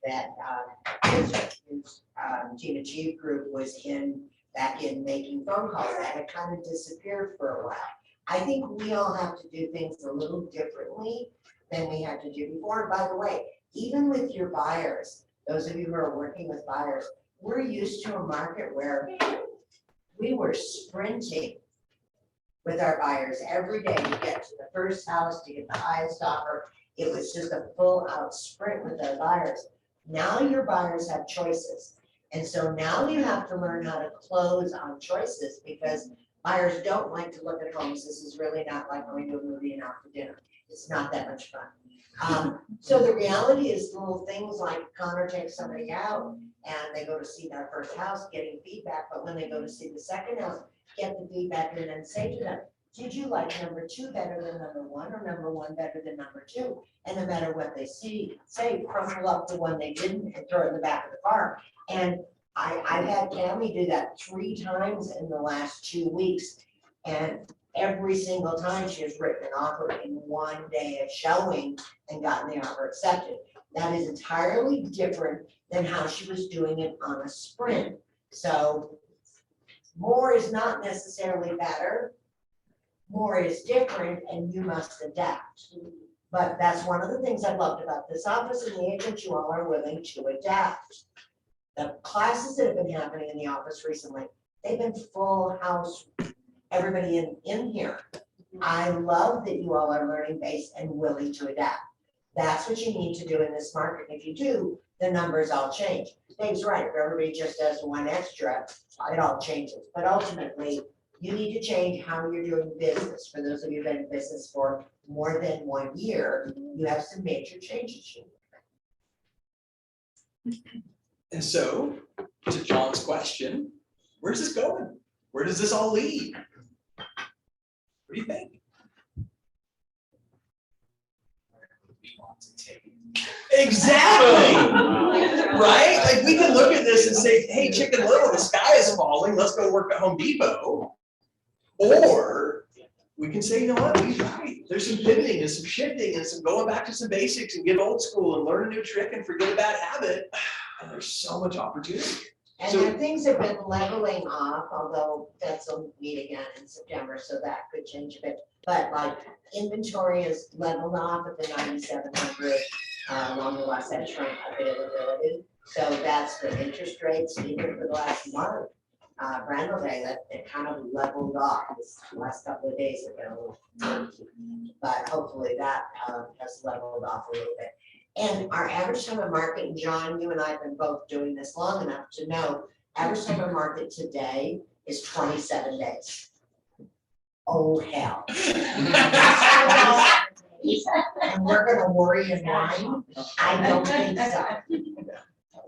Speaker 10: that his Team Achieve group was back in making phone calls. That had kind of disappeared for a while. I think we all have to do things a little differently than we had to do before. And by the way, even with your buyers, those of you who are working with buyers, we're used to a market where we were sprinting with our buyers every day to get to the first house, to get the highest offer. It was just a full out sprint with our buyers. Now your buyers have choices. And so now you have to learn how to close on choices, because buyers don't like to look at homes. This is really not like going to a movie and out for dinner. It's not that much fun. So the reality is little things like Connor takes somebody out and they go to see their first house getting feedback, but when they go to see the second house, get the feedback and then say to them, did you like number 2 better than number 1 or number 1 better than number 2? And no matter what they say, crumple up the one they didn't and throw it in the back of the car. And I've had Tammy do that 3 times in the last 2 weeks. And every single time she has written an offer in 1 day of showing and gotten the offer accepted. That is entirely different than how she was doing it on a sprint. So more is not necessarily better. More is different, and you must adapt. But that's one of the things I loved about this office and the agents, you all are willing to adapt. The classes that have been happening in the office recently, they've been full house, everybody in here. I love that you all are learning based and willing to adapt. That's what you need to do in this market. If you do, the numbers all change. Dave's right, if everybody just does 1 extra, it all changes. But ultimately, you need to change how you're doing business. For those of you that have been in business for more than 1 year, you have some major changes.
Speaker 2: And so, to John's question, where's this going? Where does this all lead? What do you think?
Speaker 14: we want to take.
Speaker 2: Exactly, right? Like, we can look at this and say, hey, Chicken Little, the sky is falling, let's go work at Home Depot. Or we can say, you know what, he's right. There's some pivoting and some shifting and some going back to some basics and get old school and learn a new trick and forget a bad habit. And there's so much opportunity.
Speaker 10: And
Speaker 2: So-
Speaker 10: then things have been leveling off, although that's a meet again in September, so that could change a bit. But like inventory is leveled off at the 9,700, along the last edge front availability. So that's the interest rates, even for the last month. Randall Day, that it kind of leveled off. This last couple of days have been a little funky. But hopefully that has leveled off a little bit. And our average time of market, and John, you and I have been both doing this long enough to know, average time of market today is 27 days. Oh, hell. And we're gonna worry and whine? I don't think so.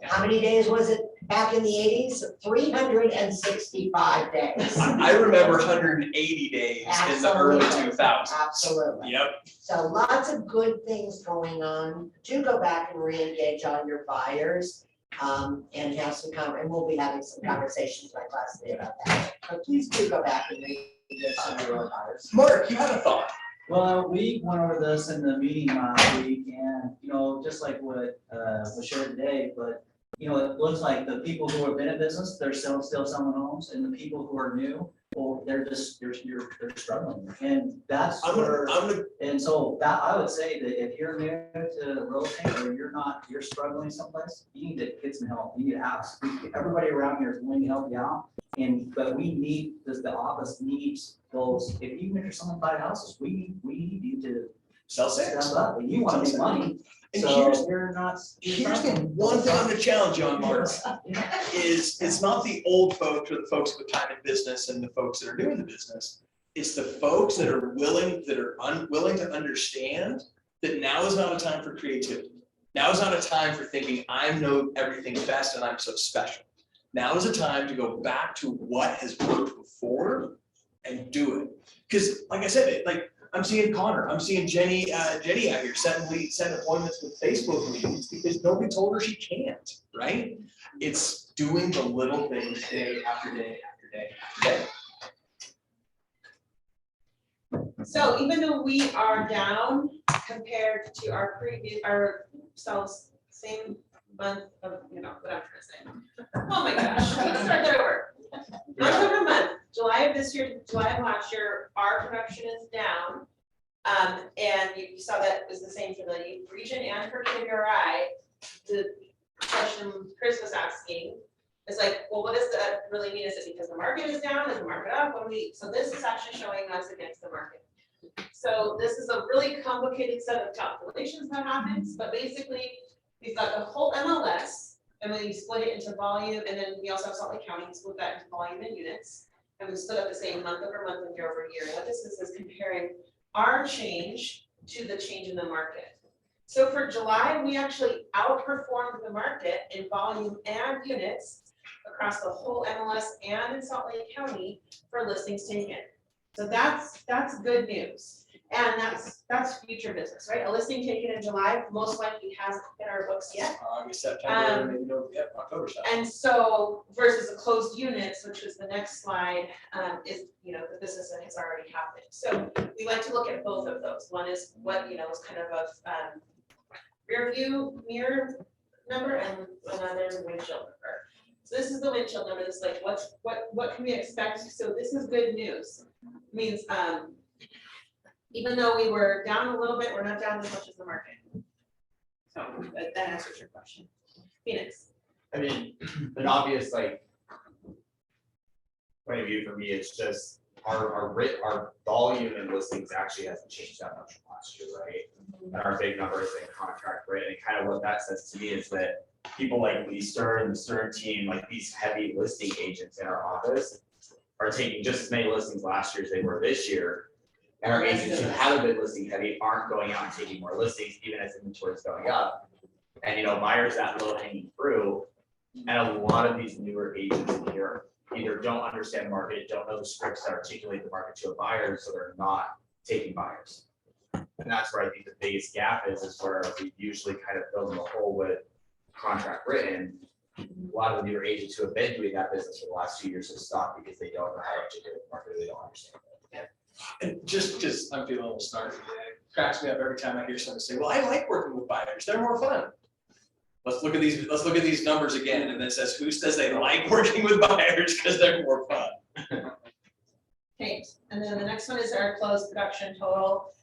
Speaker 10: How many days was it back in the 80s? 365 days.
Speaker 2: I remember 180 days in the early
Speaker 10: Absolutely.
Speaker 2: 2000s.
Speaker 10: Absolutely.
Speaker 2: Yep.
Speaker 10: So lots of good things going on. Do go back and re-engage on your buyers, and have some and we'll be having some conversations like last day about that. But please do go back and re-engage some of your buyers.
Speaker 2: Mark, you had a thought.
Speaker 15: Well, we went over this in the meeting last week and, just like what was shared today, but it looks like the people who have been in business, they're still selling homes, and the people who are new, well, they're struggling. And that's and so that I would say that if you're new to real estate or you're struggling someplace, you need to get some help. You need to ask. Everybody around here is willing to help you out. But we need, the office needs those, even if you're someone buy houses, we need you to
Speaker 2: Sell six.
Speaker 15: step up, and you want to make money.
Speaker 2: And
Speaker 15: So you're not.
Speaker 2: Here's the one thing I'm gonna challenge you on, Mark, is it's not the old folks or the folks with time in business and the folks that are doing the business. It's the folks that are unwilling to understand that now is not a time for creativity. Now is not a time for thinking I know everything best and I'm so special. Now is a time to go back to what has worked before and do it. Because like I said, I'm seeing Connor, I'm seeing Jenny out here setting appointments with Facebook meetings because nobody told her she can't, right? It's doing the little things day after day after day after day.
Speaker 3: So even though we are down compared to our same month of, what I'm trying to say. Oh my gosh, let's start that over. Month over month, July of this year, July of last year, our production is down. And you saw that was the same for the region and for KBRI. The question Chris was asking is like, well, what does that really mean? Is it because the market is down? Is the market up? So this is actually showing us against the market. So this is a really complicated set of calculations that happens, but basically we've got the whole MLS and we split it into volume, and then we also have Salt Lake County, split that into volume and units. And we split up the same month over month and year over year. And what this is comparing our change to the change in the market. So for July, we actually outperformed the market in volume and units across the whole MLS and in Salt Lake County for listings taken. So that's good news. And that's future business, right? A listing taken in July most likely hasn't hit our books yet.
Speaker 2: August, September, maybe October stuff.
Speaker 3: And so versus the closed units, which is the next slide, is, the business that has already happened. So we like to look at both of those. One is what, is kind of a rear view mirror number, and another is a windshield number. So this is the windshield number. This is like, what can we expect? So this is good news. It means, even though we were down a little bit, we're not down as much as the market. So that answers your question. Phoenix.
Speaker 14: I mean, an obvious point of view for me, it's just our volume and listings actually hasn't changed that much from last year, right? And our big numbers in contract rate, and kind of what that says to me is that people like Lee Stern, the Stern team, like these heavy listing agents in our office are taking just as many listings last year as they were this year. And our agents who haven't been listing heavy aren't going out and taking more listings, even as inventory is going up. And buyers that low hanging fruit. And a lot of these newer agents in here either don't understand the market, don't know the scripts that articulate the market to a buyer, so they're not taking buyers. And that's where I think the biggest gap is where we usually kind of fill in the hole with contract written. A lot of the newer agents who have been doing that business for the last 2 years have stopped because they don't know how to do it, market, they don't understand it.
Speaker 2: And just because I'm feeling a little snarky today, it cracks me up every time I hear someone say, well, I like working with buyers, they're more fun. Let's look at these numbers again, and then it says, who says they like working with buyers because they're more fun?
Speaker 3: Okay, and then the next one is our closed production total.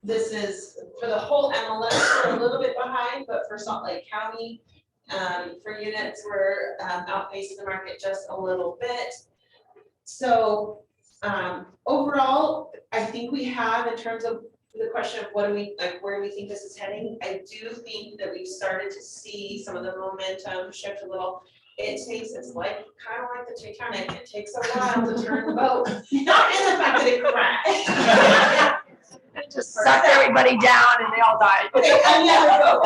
Speaker 3: This is for the whole MLS, we're a little bit behind, but for Salt Lake County, for units, we're outpacing the market just a little bit. So overall, I think we have, in terms of the question of what do we, like, where do we think this is heading? I do think that we've started to see some of the momentum shift a little. It's like, kind of like the Titanic, it takes a while to turn the boat, not in the fact that it crashed.
Speaker 1: It just sucked everybody down and they all died.
Speaker 3: Okay, another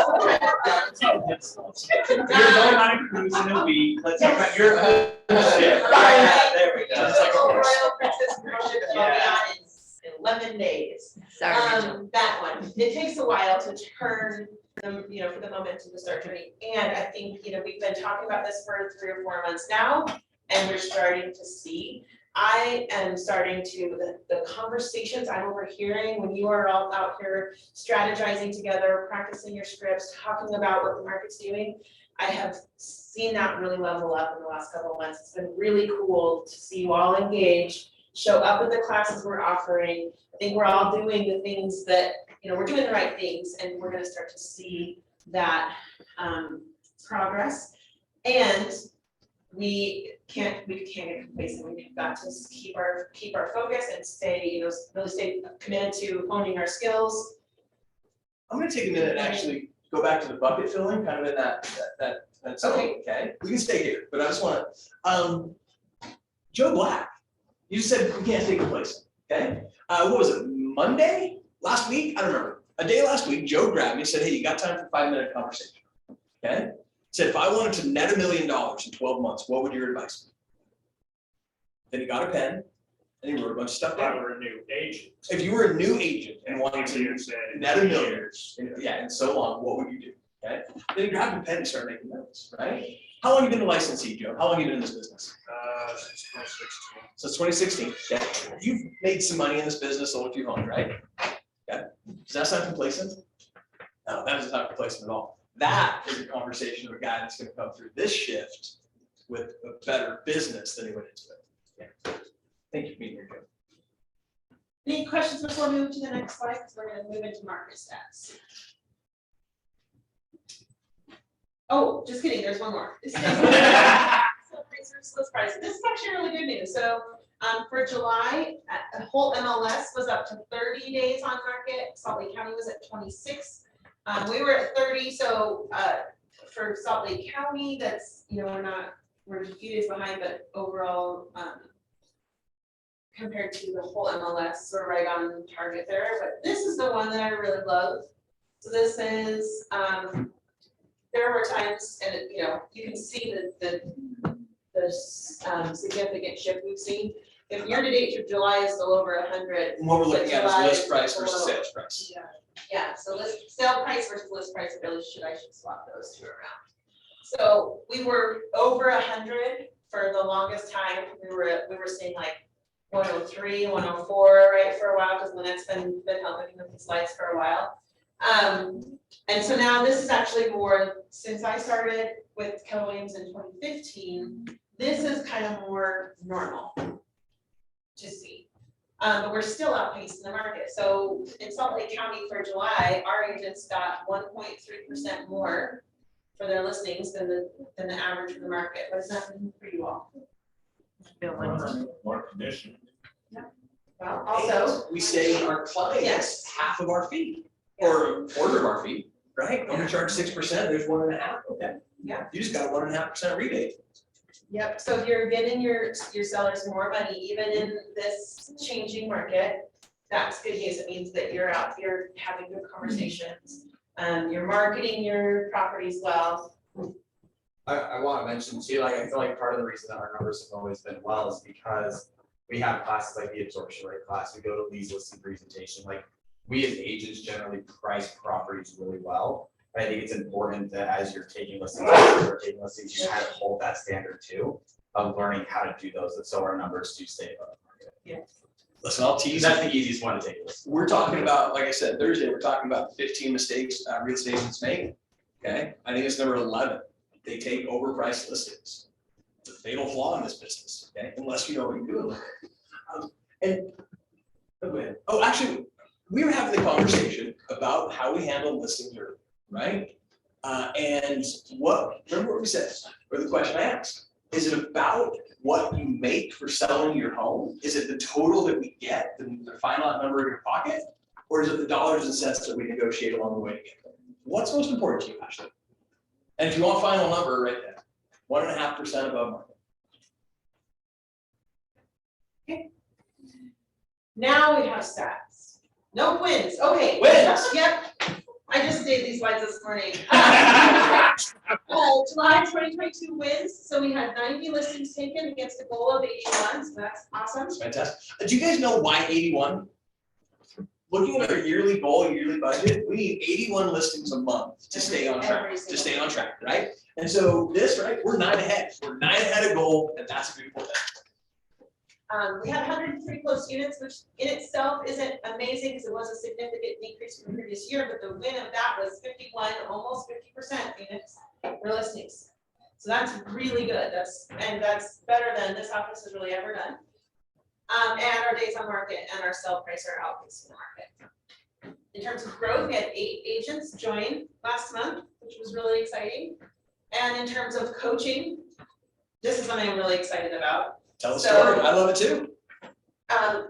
Speaker 6: You're going on a cruise in a week, let's talk about your ship. There we go.
Speaker 3: It's like a Royal Princess cruise ship that'll be on in 11 days.
Speaker 1: Sorry.
Speaker 3: That one, it takes a while to turn them, for the momentum to start turning. And I think, we've been talking about this for 3 or 4 months now, and we're starting to see. I am starting to, the conversations I'm overhearing when you are all out here strategizing together, practicing your scripts, talking about what the market's doing, I have seen that really level up in the last couple of months. It's been really cool to see you all engage, show up at the classes we're offering. I think we're all doing the things that, we're doing the right things, and we're gonna start to see that progress. And we can't get complacent. We've got to keep our focus and stay, really stay committed to honing our skills.
Speaker 2: I'm gonna take a minute and actually go back to the bucket filling, kind of in that zone, okay? We can stay here, but I just wanna, Joe Black, you said we can't stay complacent, okay? What was it, Monday? Last week? I don't remember. A day last week, Joe grabbed me and said, hey, you got time for a 5-minute conversation, okay? Said, if I wanted to net $1 million in 12 months, what would your advice be? Then he got a pen and he wrote a bunch of stuff
Speaker 12: If I
Speaker 2: down.
Speaker 12: were a new agent.
Speaker 2: If you were a new agent and wanted to net $1 million, and so on, what would you do? Okay. Then he grabbed a pen and started making notes, right? How long have you been a licensee, Joe? How long have you been in this business?
Speaker 12: Since 2016.
Speaker 2: Since 2016. Okay. You've made some money in this business, sold a few homes, right? Okay. Does that sound complacent? No, that doesn't sound complacent at all. That is a conversation of a guy that's going to come through this shift with a better business than he went into it. Yeah. Thank you for being here, Joe.
Speaker 3: Any questions before we move to the next slide? Because we're going to move into market stats. Oh, just kidding. There's one more. This is list price. This is actually really good news. So for July, the whole MLS was up to 30 days on market. Salt Lake County was at 26. We were at 30. So for Salt Lake County, that's, we're a few days behind, but overall, compared to the whole MLS, we're right on target there. But this is the one that I really love. So this is, there were times, and you can see the significant shift we've seen. If year to date through July is still over 100.
Speaker 2: And what we're looking at
Speaker 3: July
Speaker 2: is list price versus
Speaker 3: below.
Speaker 2: sales price.
Speaker 3: Yeah, so sale price versus list price, I should swap those two around. So we were over 100 for the longest time. We were seeing like 103, 104, right, for a while, because Lynette's been helping with the slides for a while. And so now this is actually more, since I started with Keller Williams in 2015, this is kind of more normal to see. But we're still outpacing the market. So in Salt Lake County for July, our agents got 1.3% more for their listings than the average of the market. What does that mean for you all?
Speaker 12: More commission.
Speaker 3: Well, also,
Speaker 2: we save our clients half of our fee, or a quarter of our fee, right? I'm gonna charge 6%, there's 1.5%, okay?
Speaker 3: Yeah.
Speaker 2: You just got a 1.5% rebate.
Speaker 3: Yep, so if you're getting your sellers more money, even in this changing market, that's good news. It means that you're out here having good conversations. You're marketing your properties well.
Speaker 14: I want to mention too, like, I feel like part of the reason that our numbers have always been well is because we have classes like the absorption rate class, we go to Lee's listing presentation, like we as agents generally price properties really well. But I think it's important that as you're taking listings, you kind of hold that standard too, of learning how to do those, so our numbers do stay above market.
Speaker 3: Yeah.
Speaker 2: Listen, I'll tease.
Speaker 14: That's the easiest one to take.
Speaker 2: We're talking about, like I said, Thursday, we're talking about 15 mistakes real estate agents make. Okay, I think it's number 11. They take overpriced listings. It's a fatal flaw in this business, okay, unless you know what you're doing. Go ahead. Oh, actually, we were having the conversation about how we handle listings early, right? And remember what we said, or the question I asked, is it about what you make for selling your home? Is it the total that we get, the final number in your pocket? Or is it the dollars and cents that we negotiate along the way to get there? What's most important to you, Ashley? And if you want final number, right there, 1.5% above market.
Speaker 3: Okay. Now we have stats. No wins. Okay.
Speaker 2: Wins.
Speaker 3: Yep. I just did these slides this morning. July 2022 wins. So we had 90 listings taken against a goal of 81. So that's awesome.
Speaker 2: Fantastic. Do you guys know why 81? Looking at our yearly goal, yearly budget, we need 81 listings a month to stay on track, right? And so this, right, we're 9 ahead. We're 9 ahead of goal, and that's a beautiful thing.
Speaker 3: We had 103 closed units, which in itself isn't amazing because it was a significant decrease from the previous year, but the win of that was 51, almost 50% units for listings. So that's really good. That's better than this office has really ever done. And our days on market and our sell price are outpacing the market. In terms of growth, we had 8 agents join last month, which was really exciting. And in terms of coaching, this is something I'm really excited about.
Speaker 2: Tell the story. I love it too.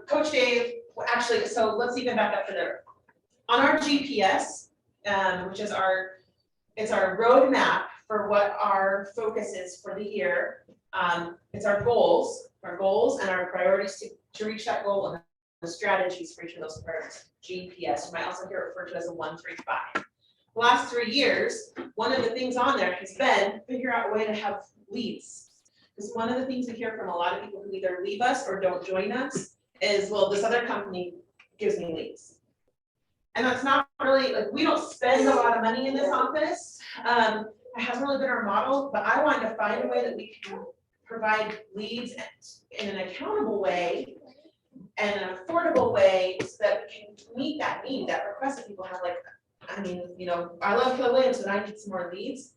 Speaker 3: Coach Dave, actually, so let's even back up to there. On our GPS, which is it's our roadmap for what our focus is for the year. It's our goals and our priorities to reach that goal and the strategies for each of those priorities. GPS, you might also hear it referred to as a 1-3-5. The last 3 years, one of the things on there has been figure out a way to have leads. Because one of the things we hear from a lot of people who either leave us or don't join us is, well, this other company gives me leads. And that's not really, like, we don't spend a lot of money in this office. It hasn't really been our model, but I wanted to find a way that we can provide leads in an accountable way and an affordable way so that we can meet that need, that request that people have. Like, I mean, you know, I love Keller Williams, but I need some more leads.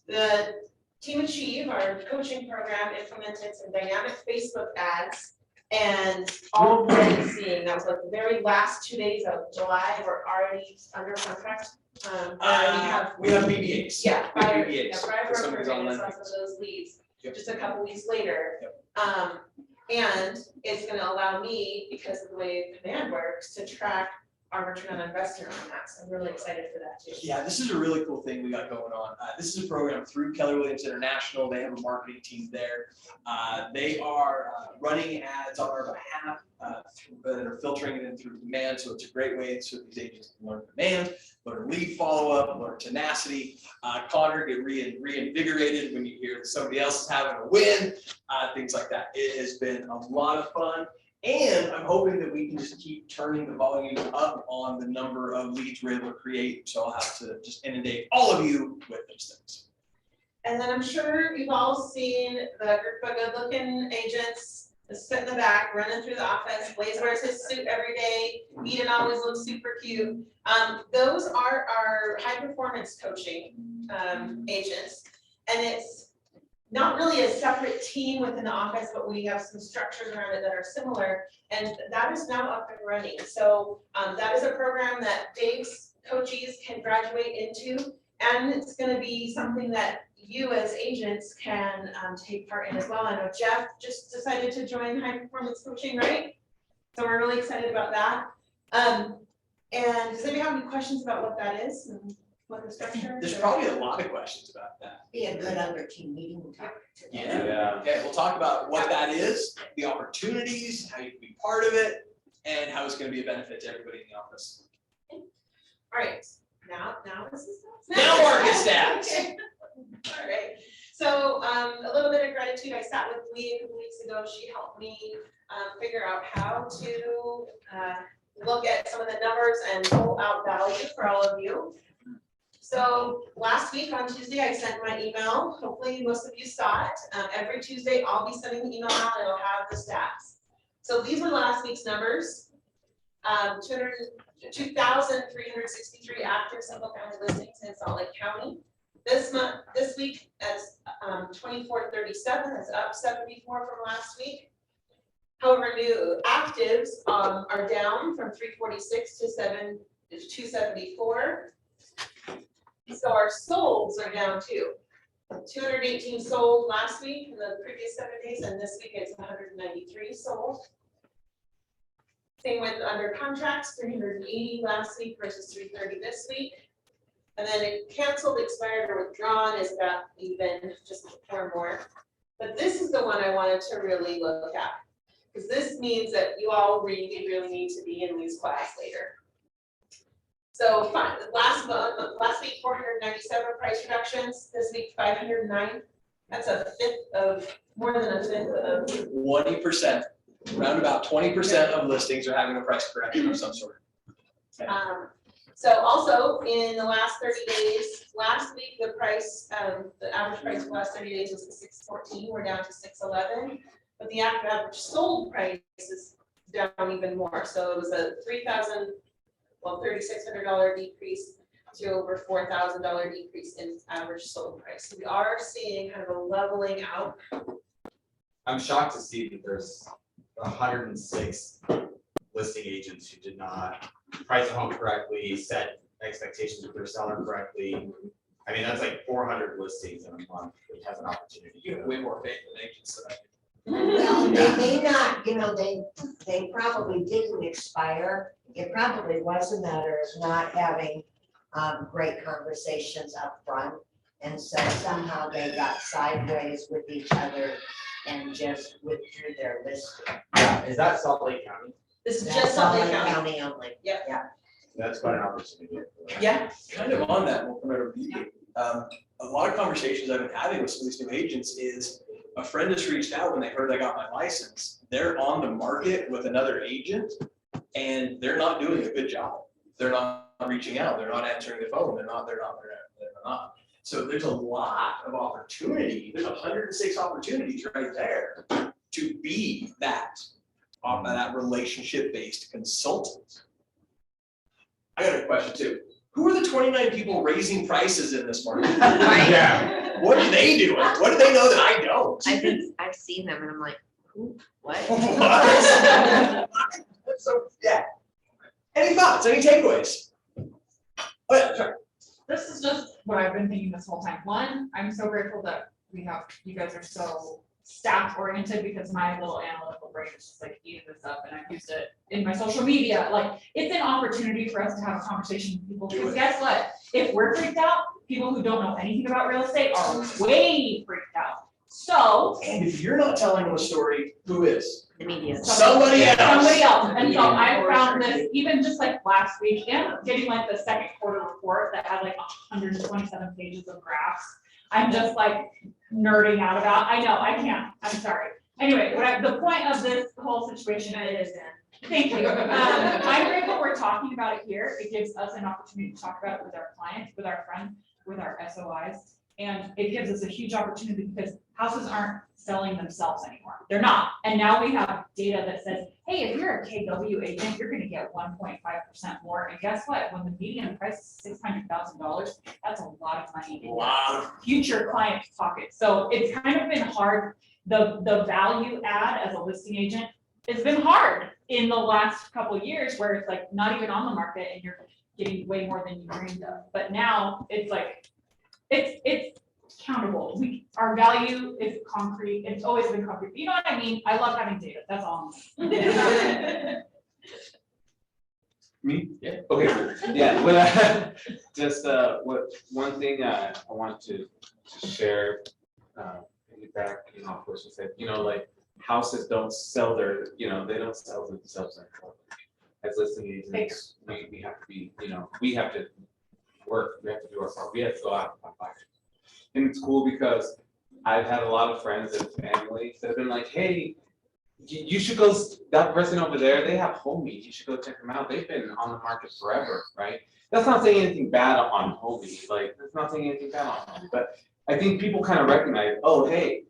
Speaker 3: The Team Achieve, our coaching program, implemented some dynamic Facebook ads, and already seeing, that was like the very last 2 days of July, we're already under contract.
Speaker 2: We have BBAs.
Speaker 3: Yeah,
Speaker 2: We have
Speaker 3: prior
Speaker 2: BBAs. Somebody's online.
Speaker 3: some of those leads,
Speaker 2: Yep.
Speaker 3: just a couple weeks later.
Speaker 2: Yep.
Speaker 3: And it's gonna allow me, because of the way command works, to track our return on investment on that, so I'm really excited for that too.
Speaker 2: Yeah, this is a really cool thing we got going on. This is a program through Keller Williams International. They have a marketing team there. They are running ads on our behalf that are filtering it in through demand. So it's a great way so these agents can learn demand, learn lead follow-up, learn tenacity. Connor, get reinvigorated when you hear that somebody else is having a win, things like that. It has been a lot of fun. And I'm hoping that we can just keep turning the volume up on the number of leads we're able to create. So I'll have to just inundate all of you with those things.
Speaker 3: And then I'm sure you've all seen the group of good-looking agents sit in the back, running through the office. Blaze wears his suit every day. Eden always looks super cute. Those are our high-performance coaching agents. And it's not really a separate team within the office, but we have some structures around it that are similar, and that is now up and running. So that is a program that Dave's coachees can graduate into, and it's going to be something that you as agents can take part in as well. I know Jeff just decided to join high performance coaching, right? So we're really excited about that. And does anybody have any questions about what that is and what the structure is?
Speaker 2: There's probably a lot of questions about that.
Speaker 10: Be a good under team meeting to talk to.
Speaker 2: Yeah. Okay, we'll talk about what that is, the opportunities, how you can be part of it, and how it's going to be a benefit to everybody in the office.
Speaker 3: All right, now this is
Speaker 2: Now market stats.
Speaker 3: Okay. All right, so a little bit of gratitude. I sat with Lee a couple weeks ago. She helped me figure out how to look at some of the numbers and pull out value for all of you. So last week on Tuesday, I sent my email. Hopefully most of you saw it. Every Tuesday, I'll be sending the email out. It'll have the stats. So these were last week's numbers. 2,363 active single family listings in Salt Lake County. This week, as 2,437, that's up 74 from last week. However, new actives are down from 346 to 274. So our solds are down too. 218 sold last week in the previous 7 days, and this week it's 193 sold. Same with under contracts, 380 last week versus 330 this week. And then it canceled, expired, or withdrawn is about even, just 4 more. But this is the one I wanted to really look at, because this means that you all really need to be in these class later. So fine, last week, 497 price reductions, this week, 509. That's more than a fifth of.
Speaker 2: 20%, around about 20% of listings are having a price correction of some sort.
Speaker 3: So also in the last 30 days, last week, the price, the average price for the last 30 days was at 614, we're down to 611. But the average sold price is down even more. So it was a $3,600 decrease to over $4,000 decrease in average sold price. So we are seeing kind of a leveling out.
Speaker 14: I'm shocked to see that there's 106 listing agents who did not price a home correctly, set expectations with their seller correctly. I mean, that's like 400 listings in a month that has an opportunity.
Speaker 2: You have way more faith in agents than I do.
Speaker 10: Well, they may not, they probably didn't expire. It probably was a matter of not having great conversations up front. And so somehow they got sideways with each other and just withdrew their listing.
Speaker 14: Yeah, is that Salt Lake County?
Speaker 3: This is
Speaker 10: That's
Speaker 3: just Salt Lake County.
Speaker 10: only.
Speaker 3: Yep.
Speaker 10: Yeah.
Speaker 14: That's quite an opportunity.
Speaker 3: Yeah.
Speaker 2: Kind of on that, we'll come over to you. A lot of conversations I've been having with some of these new agents is a friend has reached out when they heard I got my license. They're on the market with another agent and they're not doing a good job. They're not reaching out. They're not answering the phone. They're not. So there's a lot of opportunity. There's 106 opportunities right there to be that relationship-based consultant. I got a question too. Who are the 29 people raising prices in this market?
Speaker 1: Yeah.
Speaker 2: What are they doing? What do they know that I don't?
Speaker 1: I've seen them and I'm like, who, what?
Speaker 2: So, yeah. Any thoughts, any takeaways? Oh, yeah, sorry.
Speaker 16: This is just what I've been thinking this whole time. One, I'm so grateful that you guys are so staff oriented, because my little analytical brain is just like eating this up, and I've used it in my social media. Like, it's an opportunity for us to have a conversation with people, because guess what? If we're freaked out, people who don't know anything about real estate are way freaked out. So.
Speaker 2: And if you're not telling them a story, who is?
Speaker 1: The media.
Speaker 2: Somebody else.
Speaker 16: Somebody else. And so I found this, even just like last week, and getting like the second quarter report that had like 127 pages of graphs. I'm just like nerding out about. I know, I can't. I'm sorry. Anyway, the point of this whole situation is, thank you. I'm grateful we're talking about it here. It gives us an opportunity to talk about it with our clients, with our friends, with our SOIs. And it gives us a huge opportunity, because houses aren't selling themselves anymore. They're not. And now we have data that says, hey, if you're a KW agent, you're going to get 1.5% more. And guess what? When the median price is $600,000, that's a lot of money in future client pockets. So it's kind of been hard. The value add as a listing agent has been hard in the last couple of years, where it's like not even on the market and you're getting way more than you dreamed of. But now it's like, it's countable. Our value is concrete. It's always been concrete. You know what I mean? I love having data. That's all.
Speaker 5: Me? Yeah. Okay, cool. Yeah, but just one thing I want to share, back, of course, you said, like houses don't sell they don't sell themselves anymore. As listing agents, we have to be, we have to work, we have to do our part, we have to go out and buy it. And it's cool because I've had a lot of friends and family that have been like, hey, you should go, that person over there, they have Homey, you should go check them out, they've been on the market forever, right? That's not saying anything bad on Homey, like, that's not saying anything bad on Homey, but I think people kind of recognize, oh, hey,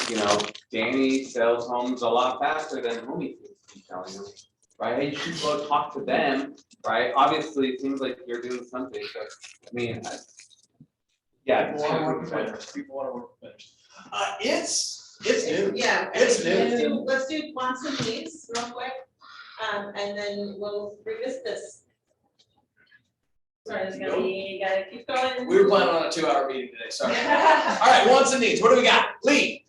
Speaker 5: you know, Danny sells homes a lot faster than Homey seems to be selling them, right? Hey, you should go talk to them, right? Obviously, it seems like you're doing something, but, I mean, yeah.
Speaker 2: People wanna work with vendors, people wanna work with vendors. It's new.
Speaker 3: Yeah.
Speaker 2: It's new.
Speaker 3: Let's do wants and needs real quick, and then we'll revisit this. Sorry, there's gonna be, you gotta keep going.
Speaker 2: We were planning on a 2-hour meeting today, sorry. All right, wants and needs, what do we got? Lee,